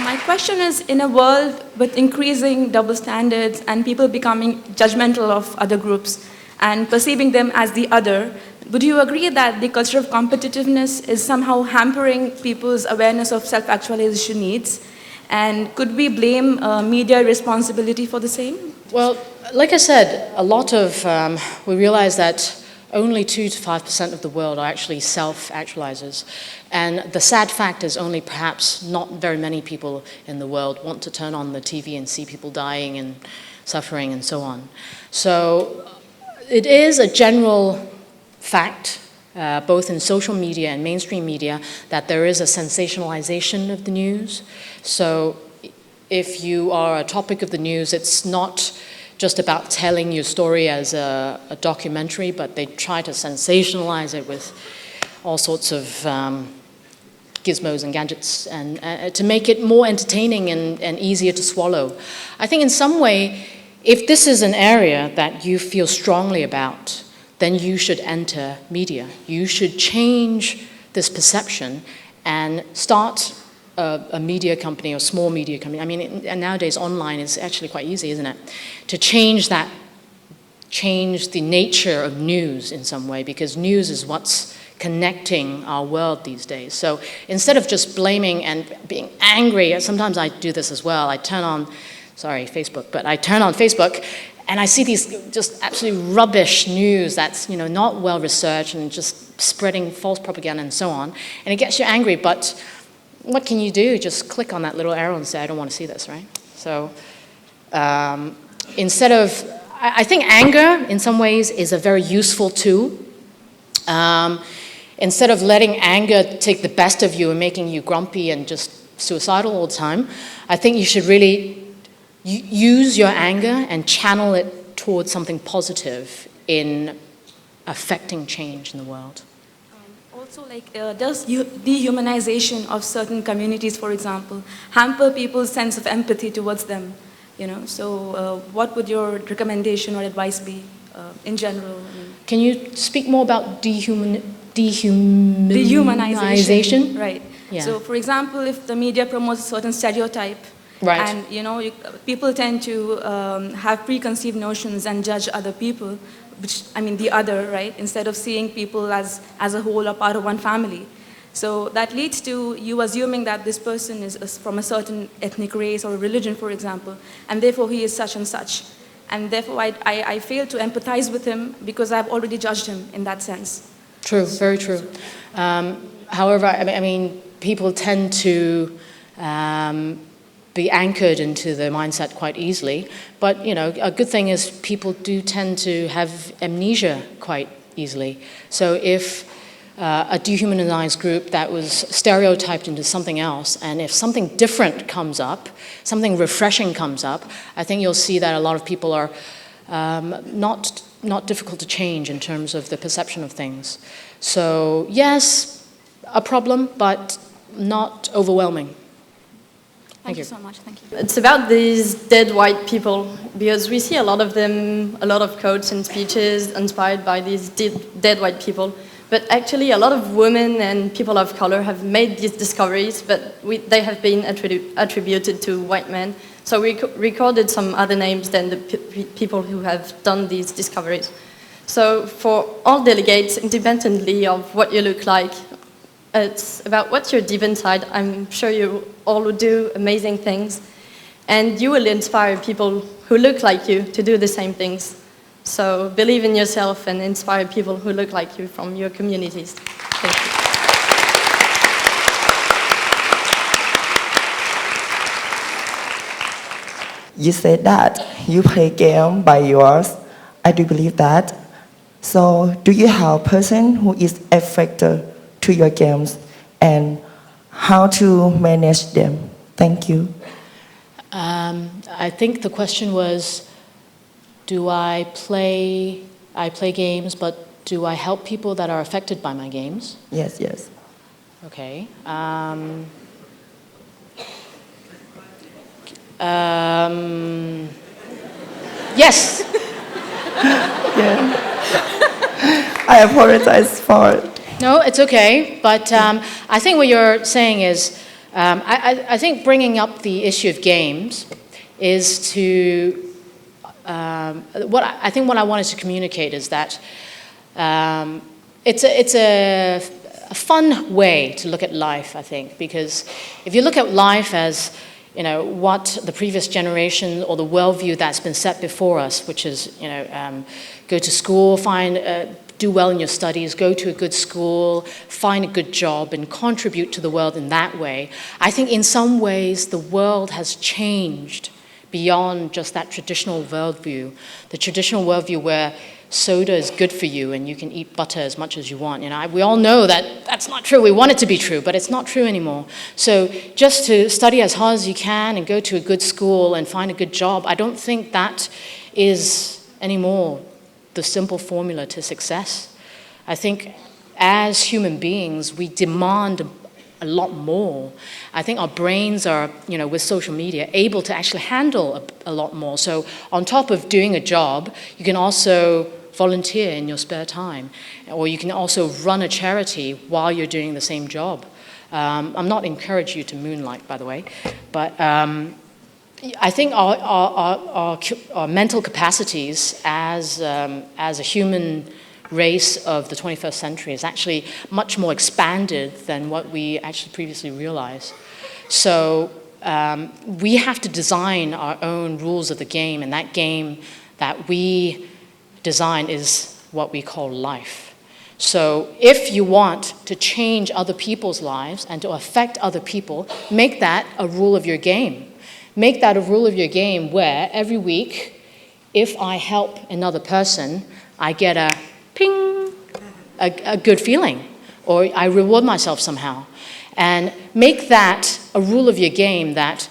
My question is, in a world with increasing double standards and people becoming judgmental of other groups and perceiving them as the other, would you agree that the culture of competitiveness is somehow hampering people's awareness of self-actualization needs? And could we blame media responsibility for the same?
Well, like I said, a lot of, we realize that only 2 to 5% of the world are actually self-actualizers. And the sad fact is only perhaps not very many people in the world want to turn on the TV and see people dying and suffering and so on. So it is a general fact both in social media and mainstream media, that there is a sensationalization of the news. So if you are a topic of the news, it's not just about telling your story as a documentary, but they try to sensationalize it with all sorts of gizmos and gadgets, and to make it more entertaining and easier to swallow. I think in some way, if this is an area that you feel strongly about, then you should enter media. You should change this perception and start a media company or small media company. I mean, and nowadays online is actually quite easy, isn't it? To change that, change the nature of news in some way, because news is what's connecting our world these days. So instead of just blaming and being angry, sometimes I do this as well. I turn on, sorry, Facebook, but I turn on Facebook and I see these just absolutely rubbish news that's, you know, not well researched and just spreading false propaganda and so on. And it gets you angry, but what can you do? Just click on that little arrow and say, I don't want to see this, right? So instead of, I think anger in some ways is a very useful tool. Instead of letting anger take the best of you and making you grumpy and just suicidal all the time, I think you should really use your anger and channel it towards something positive in affecting change in the world.
Also, like, does dehumanization of certain communities, for example, hamper people's sense of empathy towards them? You know, so what would your recommendation or advice be in general?
Can you speak more about dehumanization?
Right.
Yeah.
So, for example, if the media promotes a certain stereotype,
right.
And you know, people tend to have preconceived notions and judge other people, which, I mean, the other, right? Instead of seeing people as a whole or part of one family. So that leads to you assuming that this person is from a certain ethnic race or religion, for example, and therefore he is such and such. And therefore I fail to empathize with him because I've already judged him in that sense.
True, very true. However, I mean, people tend to be anchored into the mindset quite easily. But, you know, a good thing is people do tend to have amnesia quite easily. So if a dehumanized group that was stereotyped into something else, and if something different comes up, something refreshing comes up, I think you'll see that a lot of people are not difficult to change in terms of the perception of things. So yes, a problem, but not overwhelming.
Thank you so much. Thank you.
It's about these dead white people, because we see a lot of them, a lot of quotes and speeches inspired by these dead white people. But actually, a lot of women and people of color have made these discoveries, but they have been attributed to white men. So we recorded some other names than the people who have done these discoveries. So for all delegates, independently of what you look like, it's about what's your deep inside. I'm sure you all will do amazing things. And you will inspire people who look like you to do the same things. So believe in yourself and inspire people who look like you from your communities. Thank you.
You said that you play game by yours. I do believe that. So do you have a person who is affected to your games and how to manage them? Thank you.
I think the question was, do I play games, but do I help people that are affected by my games?
Yes, yes.
Okay. Yes.
Yeah. I apologize for it.
No, it's okay. But I think what you're saying is, I think bringing up the issue of games is to, what I wanted to communicate is that it's a fun way to look at life, I think, because if you look at life as, you know, what the previous generation or the worldview that's been set before us, which is, you know, go to school, do well in your studies, go to a good school, find a good job, and contribute to the world in that way. I think in some ways the world has changed beyond just that traditional worldview. The traditional worldview where soda is good for you and you can eat butter as much as you want. We all know that that's not true. We want it to be true, but it's not true anymore. So just to study as hard as you can and go to a good school and find a good job, I don't think that is anymore the simple formula to success. I think as human beings, we demand a lot more. I think our brains are, with social media, able to actually handle a lot more. So on top of doing a job, you can also volunteer in your spare time, or you can also run a charity while you're doing the same job. I'm not encouraging you to moonlight, by the way, but I think our mental capacities as a human race of the 21st century is actually much more expanded than what we actually previously realized. So we have to design our own rules of the game, and that game that we design is what we call life. So if you want to change other people's lives and to affect other people, make that a rule of your game. Make that a rule of your game where every week, if I help another person, I get a ping, a good feeling, or I reward myself somehow. And make that a rule of your game that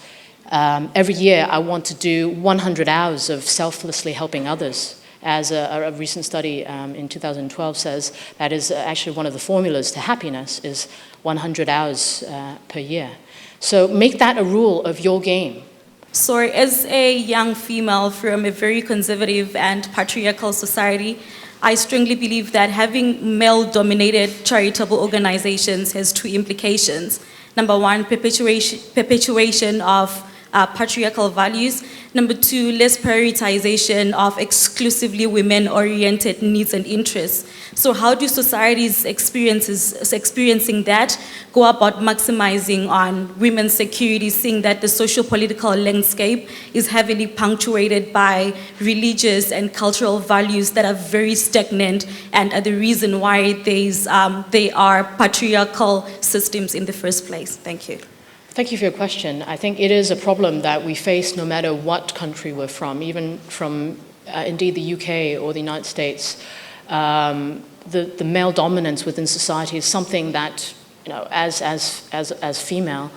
every year I want to do 100 hours of selflessly helping others. As a recent study in 2012 says, that is actually one of the formulas to happiness is 100 hours per year. So make that a rule of your game.
So as a young female from a very conservative and patriarchal society, I strongly believe that having male-dominated charitable organizations has two implications. Number one, perpetuation of patriarchal values. Number two, less prioritization of exclusively women-oriented needs and interests. So how do societies experiencing that go about maximizing on women's security, seeing that the social-political landscape is heavily punctuated by religious and cultural values that are very stagnant and are the reason why they are patriarchal systems in the first place? Thank you.
Thank you for your question. I think it is a problem that we face no matter what country we're from, even from indeed the UK or the United States. The male dominance within society is something that, as female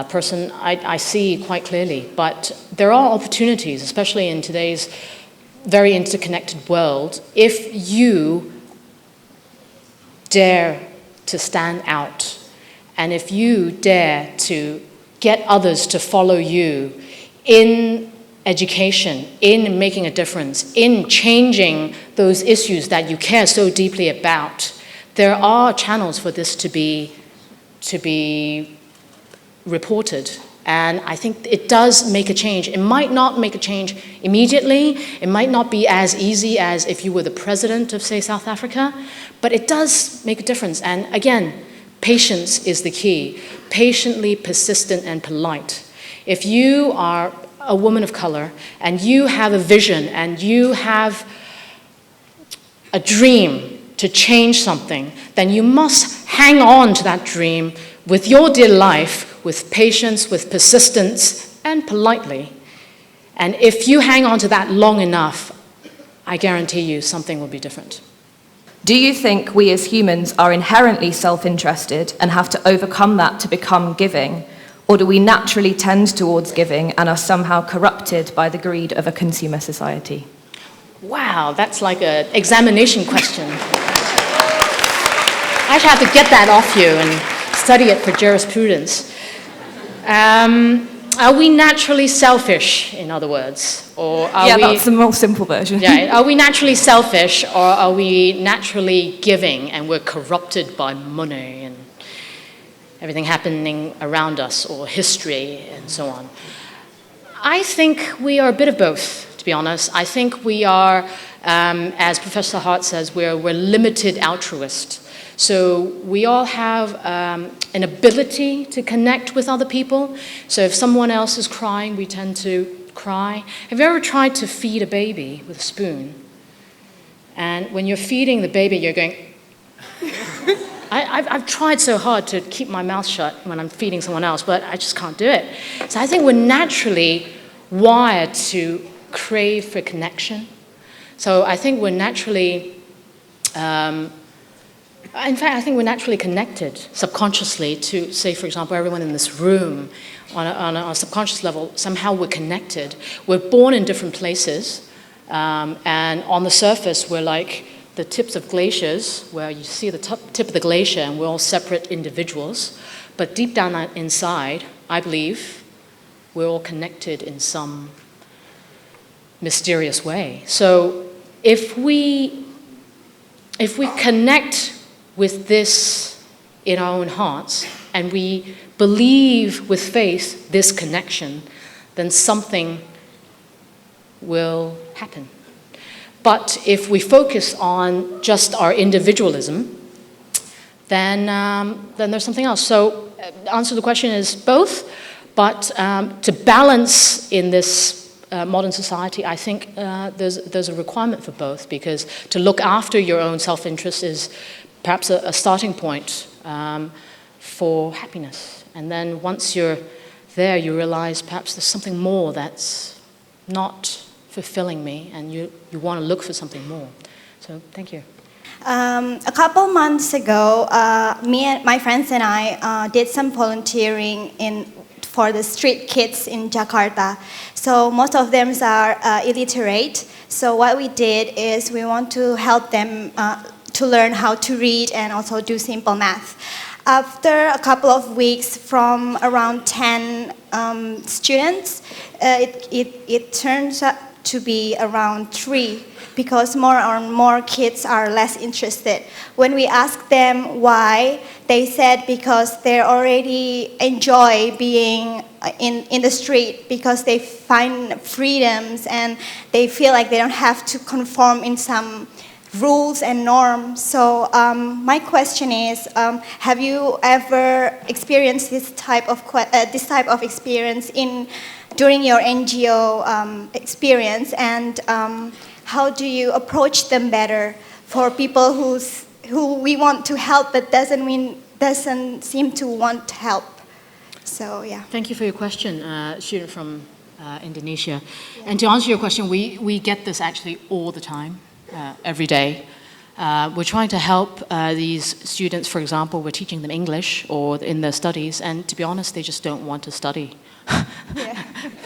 person, I see quite clearly. But there are opportunities, especially in today's very interconnected world, if you dare to stand out. And if you dare to get others to follow you in education, in making a difference, in changing those issues that you care so deeply about, there are channels for this to be reported. And I think it does make a change. It might not make a change immediately. It might not be as easy as if you were the president of, say, South Africa, but it does make a difference. And again, patience is the key. Patiently, persistent, and polite. If you are a woman of color and you have a vision and you have a dream to change something, then you must hang on to that dream with your dear life, with patience, with persistence, and politely. And if you hang on to that long enough, I guarantee you something will be different.
Do you think we as humans are inherently self-interested and have to overcome that to become giving? Or do we naturally tend towards giving and are somehow corrupted by the greed of a consumer society?
Wow, that's like an examination question. I should have to get that off you and study it for jurisprudence. Are we naturally selfish, in other words? Or are
that's the more simple version.
Yeah, are we naturally selfish, or are we naturally giving and we're corrupted by money and everything happening around us, or history and so on? I think we are a bit of both, to be honest. I think we are, as Professor Hart says, we're limited altruists. So we all have an ability to connect with other people. So if someone else is crying, we tend to cry. Have you ever tried to feed a baby with a spoon? And when you're feeding the baby, you're going... I've tried so hard to keep my mouth shut when I'm feeding someone else, but I just can't do it. So I think we're naturally wired to crave for connection. So I think we're naturally, in fact, I think we're naturally connected subconsciously to, say, for example, everyone in this room. On a subconscious level, somehow we're connected. We're born in different places, and on the surface, we're like the tips of glaciers, where you see the tip of the glacier, and we're all separate individuals. But deep down inside, I believe, we're all connected in some mysterious way. So if we connect with this in our own hearts, and we believe with faith this connection, then something will happen. But if we focus on just our individualism, then there's something else. So the answer to the question is both, but to balance in this modern society, I think there's a requirement for both, because to look after your own self-interest is perhaps a starting point for happiness. And then once you're there, you realize perhaps there's something more that's not fulfilling me, and you want to look for something more. So thank you.
A couple months ago, me and my friends and I did some volunteering for the street kids in Jakarta. So most of them are illiterate. So what we did is we want to help them to learn how to read and also do simple math. After a couple of weeks, from around 10 students, it turns out to be around 3, because more and more kids are less interested. When we asked them why, they said because they already enjoy being in the street, because they find freedoms and they feel like they don't have to conform in some rules and norms. So my question is, have you ever experienced this type of experience during your NGO experience, and how do you approach them better for people who we want to help but doesn't seem to want help? So yeah.
Thank you for your question, student from Indonesia. Yeah. And to answer your question, we get this actually all the time. Every day. We're trying to help these students, for example, we're teaching them English or in their studies, and to be honest, they just don't want to study. Yeah.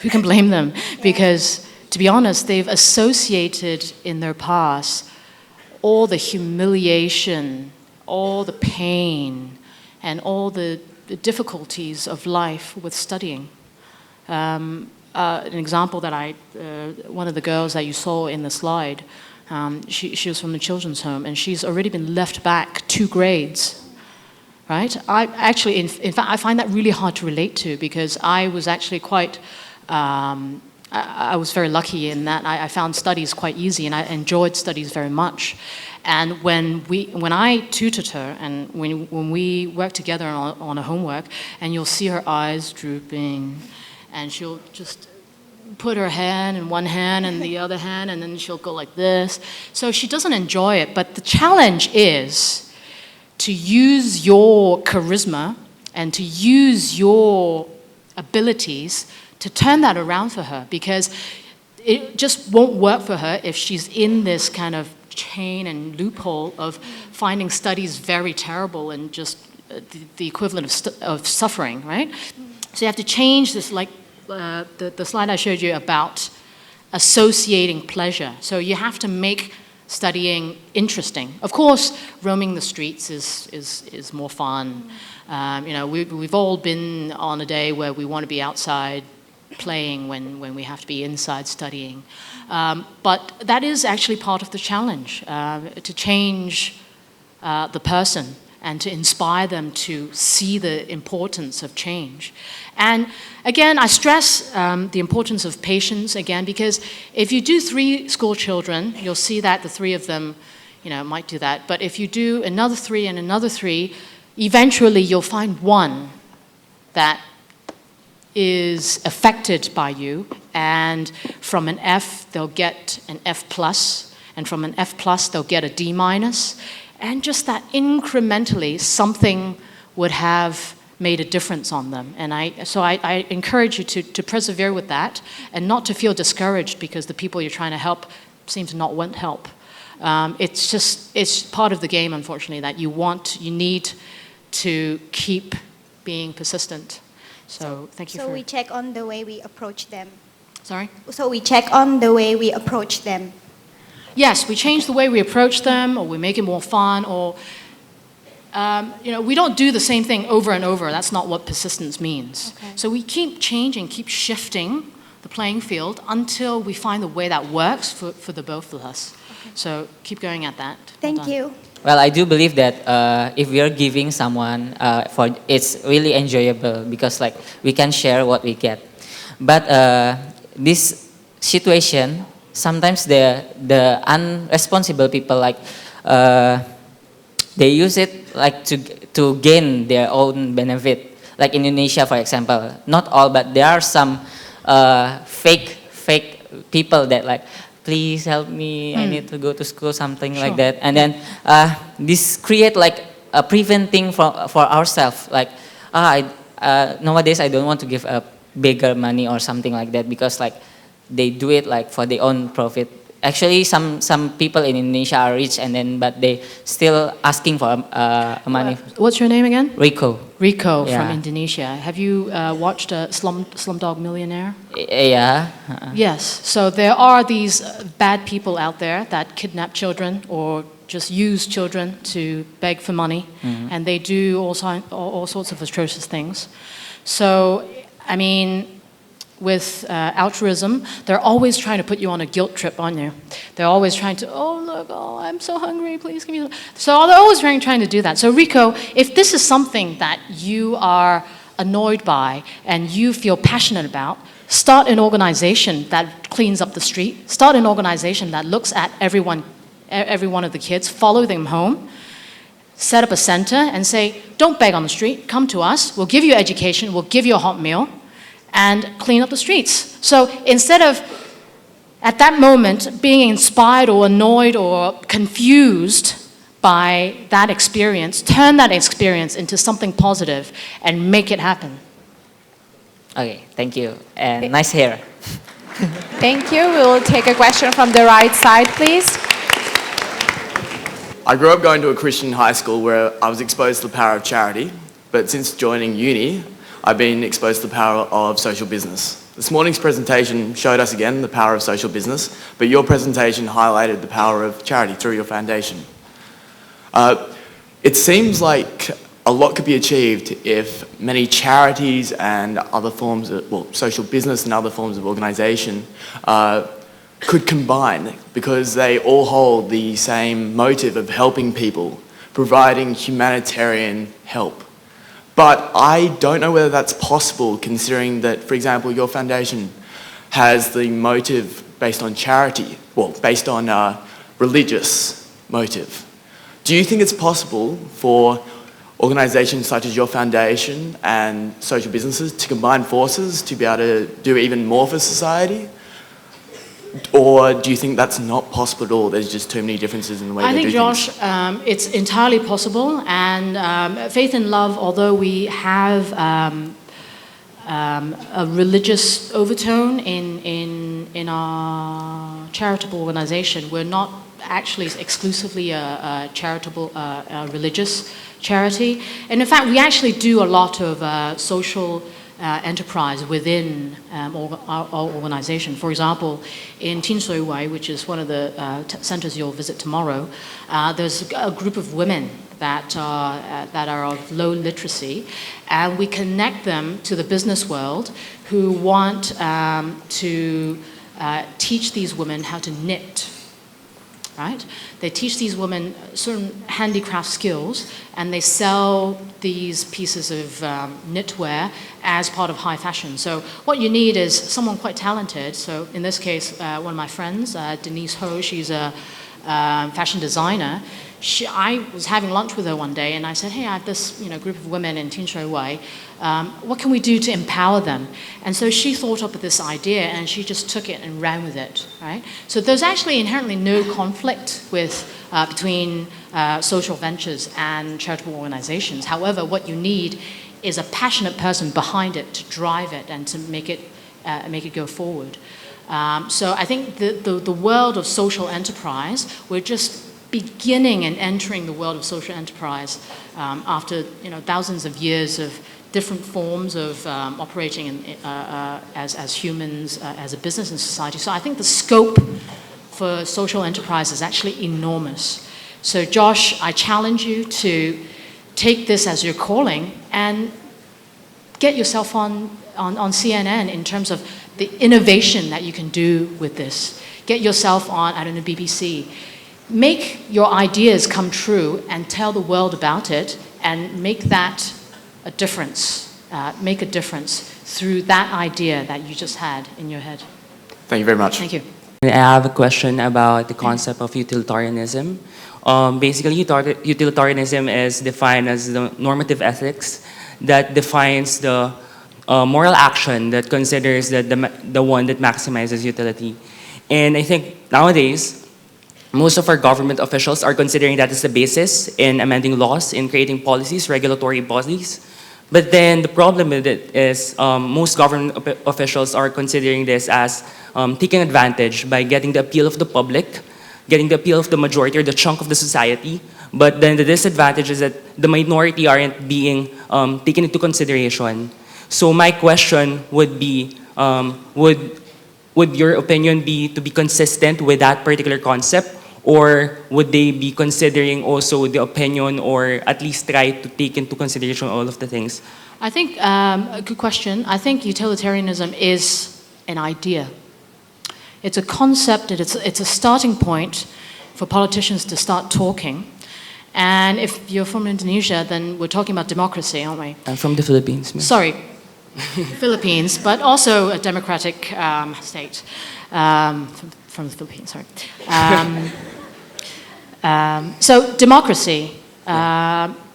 Who can blame them? Yeah. Because, to be honest, they've associated in their past all the humiliation, all the pain, and all the difficulties of life with studying. An example that one of the girls that you saw in the slide, she was from the children's home, and she's already been left back 2 grades, right? I actually, in fact, I find that really hard to relate to, because I was actually quite, I was very lucky in that I found studies quite easy, and I enjoyed studies very much. And when I tutored her, and when we worked together on a homework, and you'll see her eyes drooping, and she'll just put her hand in one hand and the other hand, and then she'll go like this. So she doesn't enjoy it, but the challenge is to use your charisma and to use your abilities to turn that around for her, because it just won't work for her if she's in this kind of chain and loophole of finding studies very terrible and just the equivalent of suffering, right? So you have to change this, like the slide I showed you about associating pleasure. So you have to make studying interesting. Of course, roaming the streets is more fun. We've all been on a day where we want to be outside playing when we have to be inside studying. But that is actually part of the challenge, to change the person and to inspire them to see the importance of change. And again, I stress the importance of patience again, because if you do 3 school children, you'll see that the 3 of them, might do that. But if you do another 3 and another 3, eventually you'll find one that is affected by you, and from an F, they'll get an F+, and from an F+, they'll get a D-, and just that incrementally something would have made a difference on them. And so I encourage you to persevere with that, and not to feel discouraged because the people you're trying to help seem to not want help. It's part of the game, unfortunately, that you need to keep being persistent. So thank you
So
for...
we check on the way we approach them.
Sorry?
So we check on the way we approach them.
Yes, we change the way we approach them, or we make it more fun, or we don't do the same thing over and over. That's not what persistence means.
Okay.
So we keep changing, keep shifting the playing field until we find the way that works for the both of us. Okay. So keep going at that.
Thank you.
Well, I do believe that if we are giving someone, it's really enjoyable because like we can share what we get. But this situation, sometimes the unresponsible people like they use it like to gain their own benefit. Like in Indonesia, for example, not all, but there are some fake people that like, please help me, I need to go to school, something like that. And then this create like a preventing for ourselves. Like, nowadays I don't want to give a bigger money or something like that because like they do it like for their own profit. Actually, some people in Indonesia are rich but they still asking for money.
What's your name again?
Rico.
Rico
Yeah.
from Indonesia. Have you watched Slumdog Millionaire?
Yeah.
Yes. So there are these bad people out there that kidnap children or just use children to beg for money, and they do all sorts of atrocious things. So, I mean, with altruism, they're always trying to put you on a guilt trip, aren't you? They're always trying to, I'm so hungry, please give me. So they're always trying to do that. So Rico, if this is something that you are annoyed by and you feel passionate about, start an organization that cleans up the street. Start an organization that looks at every one of the kids, follow them home, set up a center and say, don't beg on the street, come to us, we'll give you education, we'll give you a hot meal, and clean up the streets. So instead of, at that moment, being inspired or annoyed or confused by that experience, turn that experience into something positive and make it happen.
Okay, thank you. And nice hair.
Thank you. We will take a question from the right side, please.
I grew up going to a Christian high school where I was exposed to the power of charity, but since joining uni, I've been exposed to the power of social business. This morning's presentation showed us again the power of social business, but your presentation highlighted the power of charity through your foundation. It seems like a lot could be achieved if many charities and other forms of, social business and other forms of organisation could combine because they all hold the same motive of helping people, providing humanitarian help. But I don't know whether that's possible considering that, for example, your foundation has the motive based on charity, based on religious motive. Do you think it's possible for organisations such as your foundation and social businesses to combine forces to be able to do even more for society? Or do you think that's not possible at all? There's just too many differences in the way they do things.
I think, Josh, it's entirely possible. And Faith and Love, although we have a religious overtone in our charitable organisation, we're not actually exclusively a charitable, religious charity. And in fact, we actually do a lot of social enterprise within our organization. For example, in Tin Shui Wai, which is one of the centers you'll visit tomorrow, there's a group of women that are of low literacy, and we connect them to the business world who want to teach these women how to knit. Right? They teach these women certain handicraft skills, and they sell these pieces of knitwear as part of high fashion. So what you need is someone quite talented. So in this case, one of my friends, Denise Ho, she's a fashion designer. I was having lunch with her one day, and I said, hey, I have this group of women in Tin Shui Wai. What can we do to empower them? And so she thought up this idea, and she just took it and ran with it. Right? So there's actually inherently no conflict between social ventures and charitable organizations. However, what you need is a passionate person behind it to drive it and to make it go forward. So I think the world of social enterprise, we're just beginning and entering the world of social enterprise after thousands of years of different forms of operating as humans, as a business and society. So I think the scope for social enterprise is actually enormous. So Josh, I challenge you to take this as your calling and get yourself on CNN in terms of the innovation that you can do with this. Get yourself on, I don't know, BBC. Make your ideas come true and tell the world about it and make that a difference. Make a difference through that idea that you just had in your head.
Thank you very much.
Thank you.
I have a question about the concept of utilitarianism. Basically, utilitarianism is defined as the normative ethics that defines the moral action that considers the one that maximizes utility. And I think nowadays, most of our government officials are considering that as the basis in amending laws, in creating policies, regulatory bodies. But then the problem with it is most government officials are considering this as taking advantage by getting the appeal of the public, getting the appeal of the majority or the chunk of the society. But then the disadvantage is that the minority aren't being taken into consideration. So my question would be, would your opinion be to be consistent with that particular concept? Or would they be considering also the opinion or at least try to take into consideration all of the things?
I think, a good question. I think utilitarianism is an idea. It's a concept, and it's a starting point for politicians to start talking. And if you're from Indonesia, then we're talking about democracy, aren't we?
I'm from the Philippines. Ma'am.
Sorry, Philippines, but also a democratic state. From the Philippines, sorry. So democracy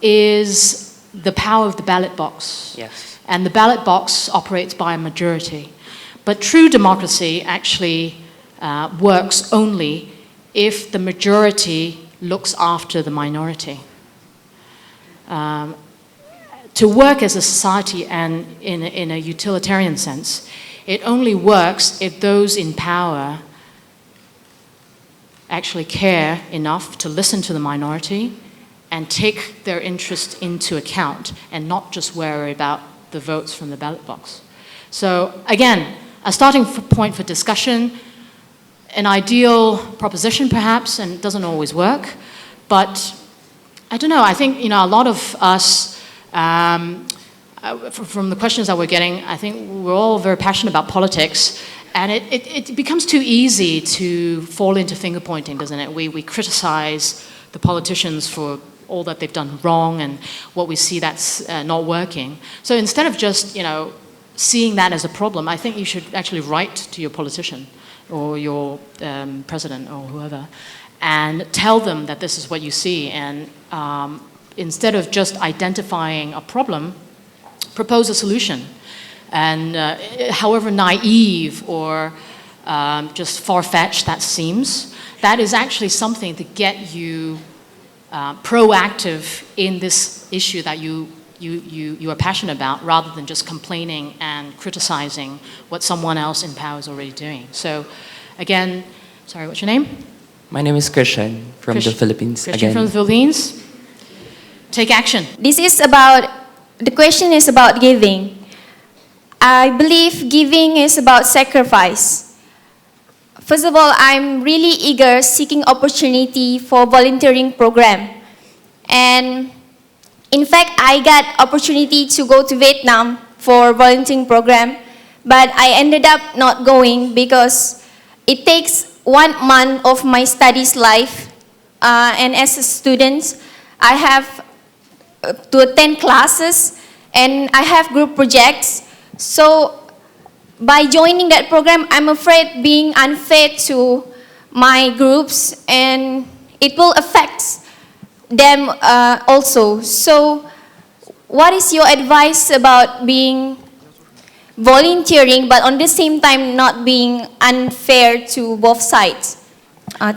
is the power of the ballot box.
Yes.
And the ballot box operates by a majority. But true democracy actually works only if the majority looks after the minority. To work as a society and in a utilitarian sense, it only works if those in power actually care enough to listen to the minority and take their interest into account and not just worry about the votes from the ballot box. So again, a starting point for discussion, an ideal proposition perhaps, and it doesn't always work, but I don't know, I think a lot of us, from the questions that we're getting, I think we're all very passionate about politics. And it becomes too easy to fall into finger pointing, doesn't it? We criticize the politicians for all that they've done wrong and what we see that's not working. So instead of just seeing that as a problem, I think you should actually write to your politician or your president or whoever and tell them that this is what you see. And instead of just identifying a problem, propose a solution. And however naive or just far-fetched that seems, that is actually something to get you proactive in this issue that you are passionate about, rather than just complaining and criticizing what someone else in power is already doing. So again, sorry, what's your name?
My name is Christian from the Philippines.
Christian from the Philippines. Take action.
The question is about giving. I believe giving is about sacrifice. First of all, I'm really eager seeking opportunity for volunteering program. And in fact, I got opportunity to go to Vietnam for volunteering program, but I ended up not going because it takes 1 month of my studies life. And as a student, I have to attend classes and I have group projects. So by joining that program, I'm afraid being unfair to my groups and it will affect them also. So what is your advice about being volunteering but on the same time not being unfair to both sides?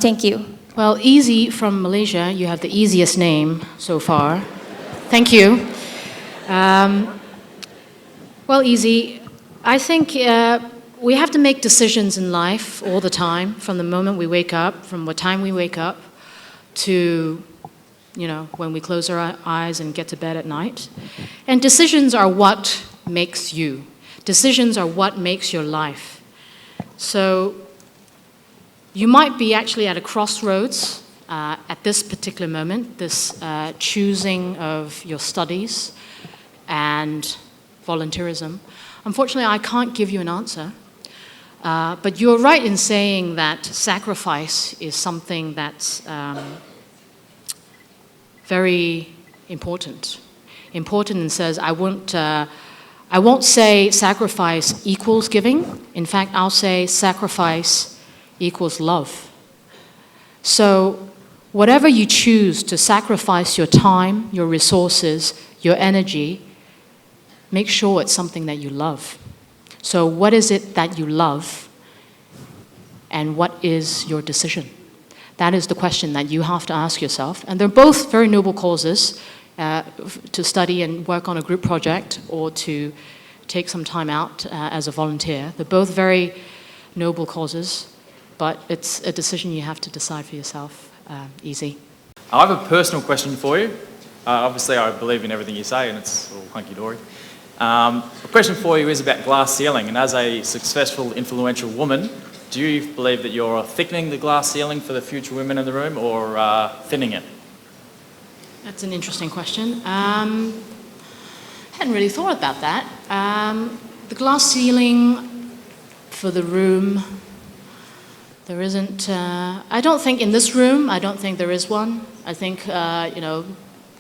Thank you.
Well, Easy from Malaysia, you have the easiest name so far. Thank you. Well, Easy, I think we have to make decisions in life all the time, from the moment we wake up, from what time we wake up, to, when we close our eyes and get to bed at night. And decisions are what makes you. Decisions are what makes your life. So you might be actually at a crossroads at this particular moment, this choosing of your studies and volunteerism. Unfortunately, I can't give you an answer. But you're right in saying that sacrifice is something that's very important. Important and says, I won't say sacrifice equals giving. In fact, I'll say sacrifice equals love. So whatever you choose to sacrifice your time, your resources, your energy, make sure it's something that you love. So what is it that you love, and what is your decision? That is the question that you have to ask yourself. And they're both very noble causes, to study and work on a group project or to take some time out as a volunteer. They're both very noble causes, but it's a decision you have to decide for yourself. Easy.
I have a personal question for you. Obviously, I believe in everything you say, and it's all hunky-dory. A question for you is about glass ceiling, and as a successful, influential woman, do you believe that you're thickening the glass ceiling for the future women in the room, or thinning it?
That's an interesting question. Hadn't really thought about that. The glass ceiling for the room, there isn't, I don't think in this room, I don't think there is one. I think,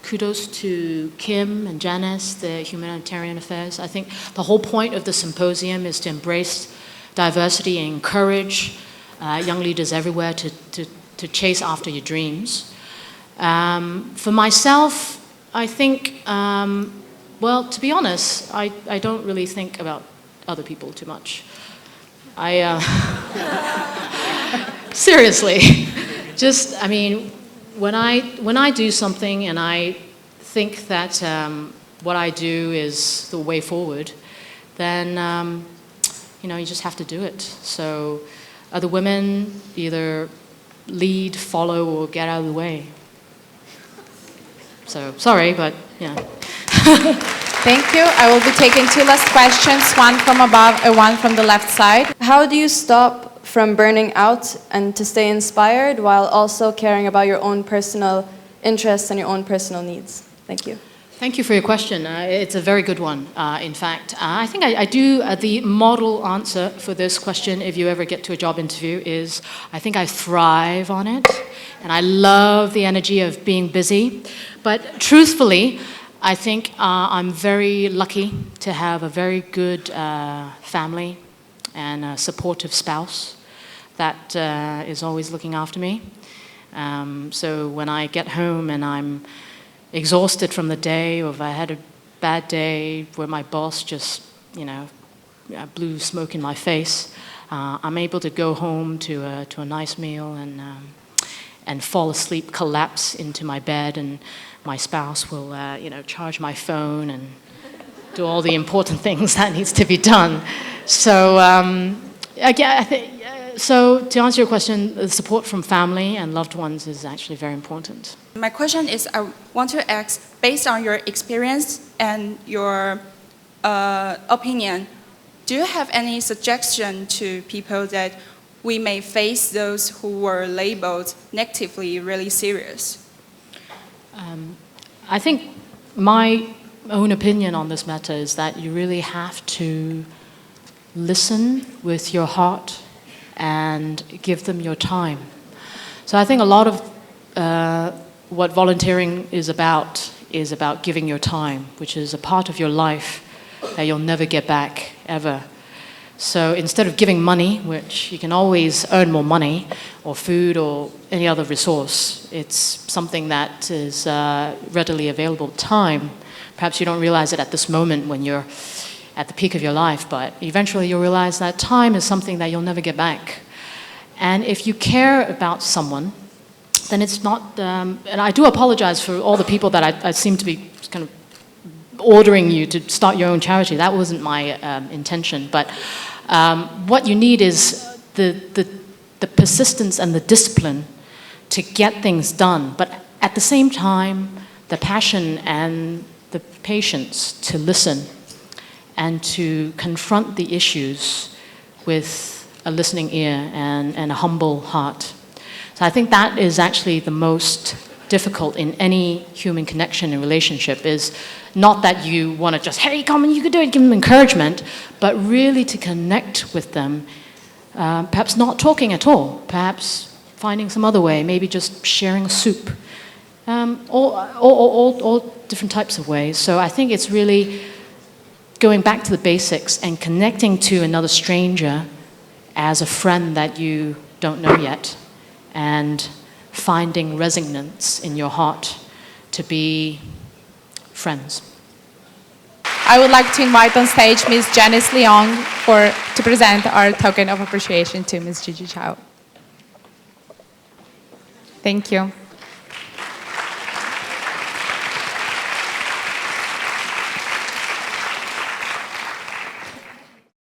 kudos to Kim and Janice, the humanitarian affairs. I think the whole point of the symposium is to embrace diversity and encourage young leaders everywhere to chase after your dreams. For myself, I think, to be honest, I don't really think about other people too much. Seriously, when I do something and I think that what I do is the way forward, then you just have to do it. So other women either lead, follow, or get out of the way. So sorry, but yeah.
Thank you. I will be taking two last questions, one from above and one from the left side.
How do you stop from burning out and to stay inspired while also caring about your own personal interests and your own personal needs? Thank you.
Thank you for your question. It's a very good one, in fact. I think I do, the model answer for this question, if you ever get to a job interview, is I think I thrive on it, and I love the energy of being busy. But truthfully, I think I'm very lucky to have a very good family and a supportive spouse that is always looking after me. So when I get home and I'm exhausted from the day, or if I had a bad day where my boss just, blew smoke in my face, I'm able to go home to a nice meal and fall asleep, collapse into my bed, and my spouse will, charge my phone and do all the important things that needs to be done. So, again, I think. So to answer your question, the support from family and loved ones is actually very important.
My question is, I want to ask, based on your experience and your opinion, do you have any suggestion to people that we may face those who were labeled negatively really serious?
I think my own opinion on this matter is that you really have to listen with your heart and give them your time. So I think a lot of what volunteering is about giving your time, which is a part of your life that you'll never get back, ever. So instead of giving money, which you can always earn more money, or food, or any other resource, it's something that is readily available. Time, perhaps you don't realize it at this moment when you're at the peak of your life, but eventually you'll realize that time is something that you'll never get back. And if you care about someone, then it's not, and I do apologize for all the people that I seem to be kind of ordering you to start your own charity. That wasn't my intention, but What you need is the persistence and the discipline to get things done, but at the same time, the passion and the patience to listen and to confront the issues with a listening ear and a humble heart. So I think that is actually the most difficult in any human connection and relationship, is not that you want to just, hey, come on, you can do it, give them encouragement, but really to connect with them, perhaps not talking at all, perhaps finding some other way, maybe just sharing a soup, all different types of ways. So I think it's really going back to the basics and connecting to another stranger as a friend that you don't know yet, and finding resonance in your heart to be friends.
I would like to invite on stage Ms. Janice Leong to present our token of appreciation to Ms. Gigi Chao. Thank you.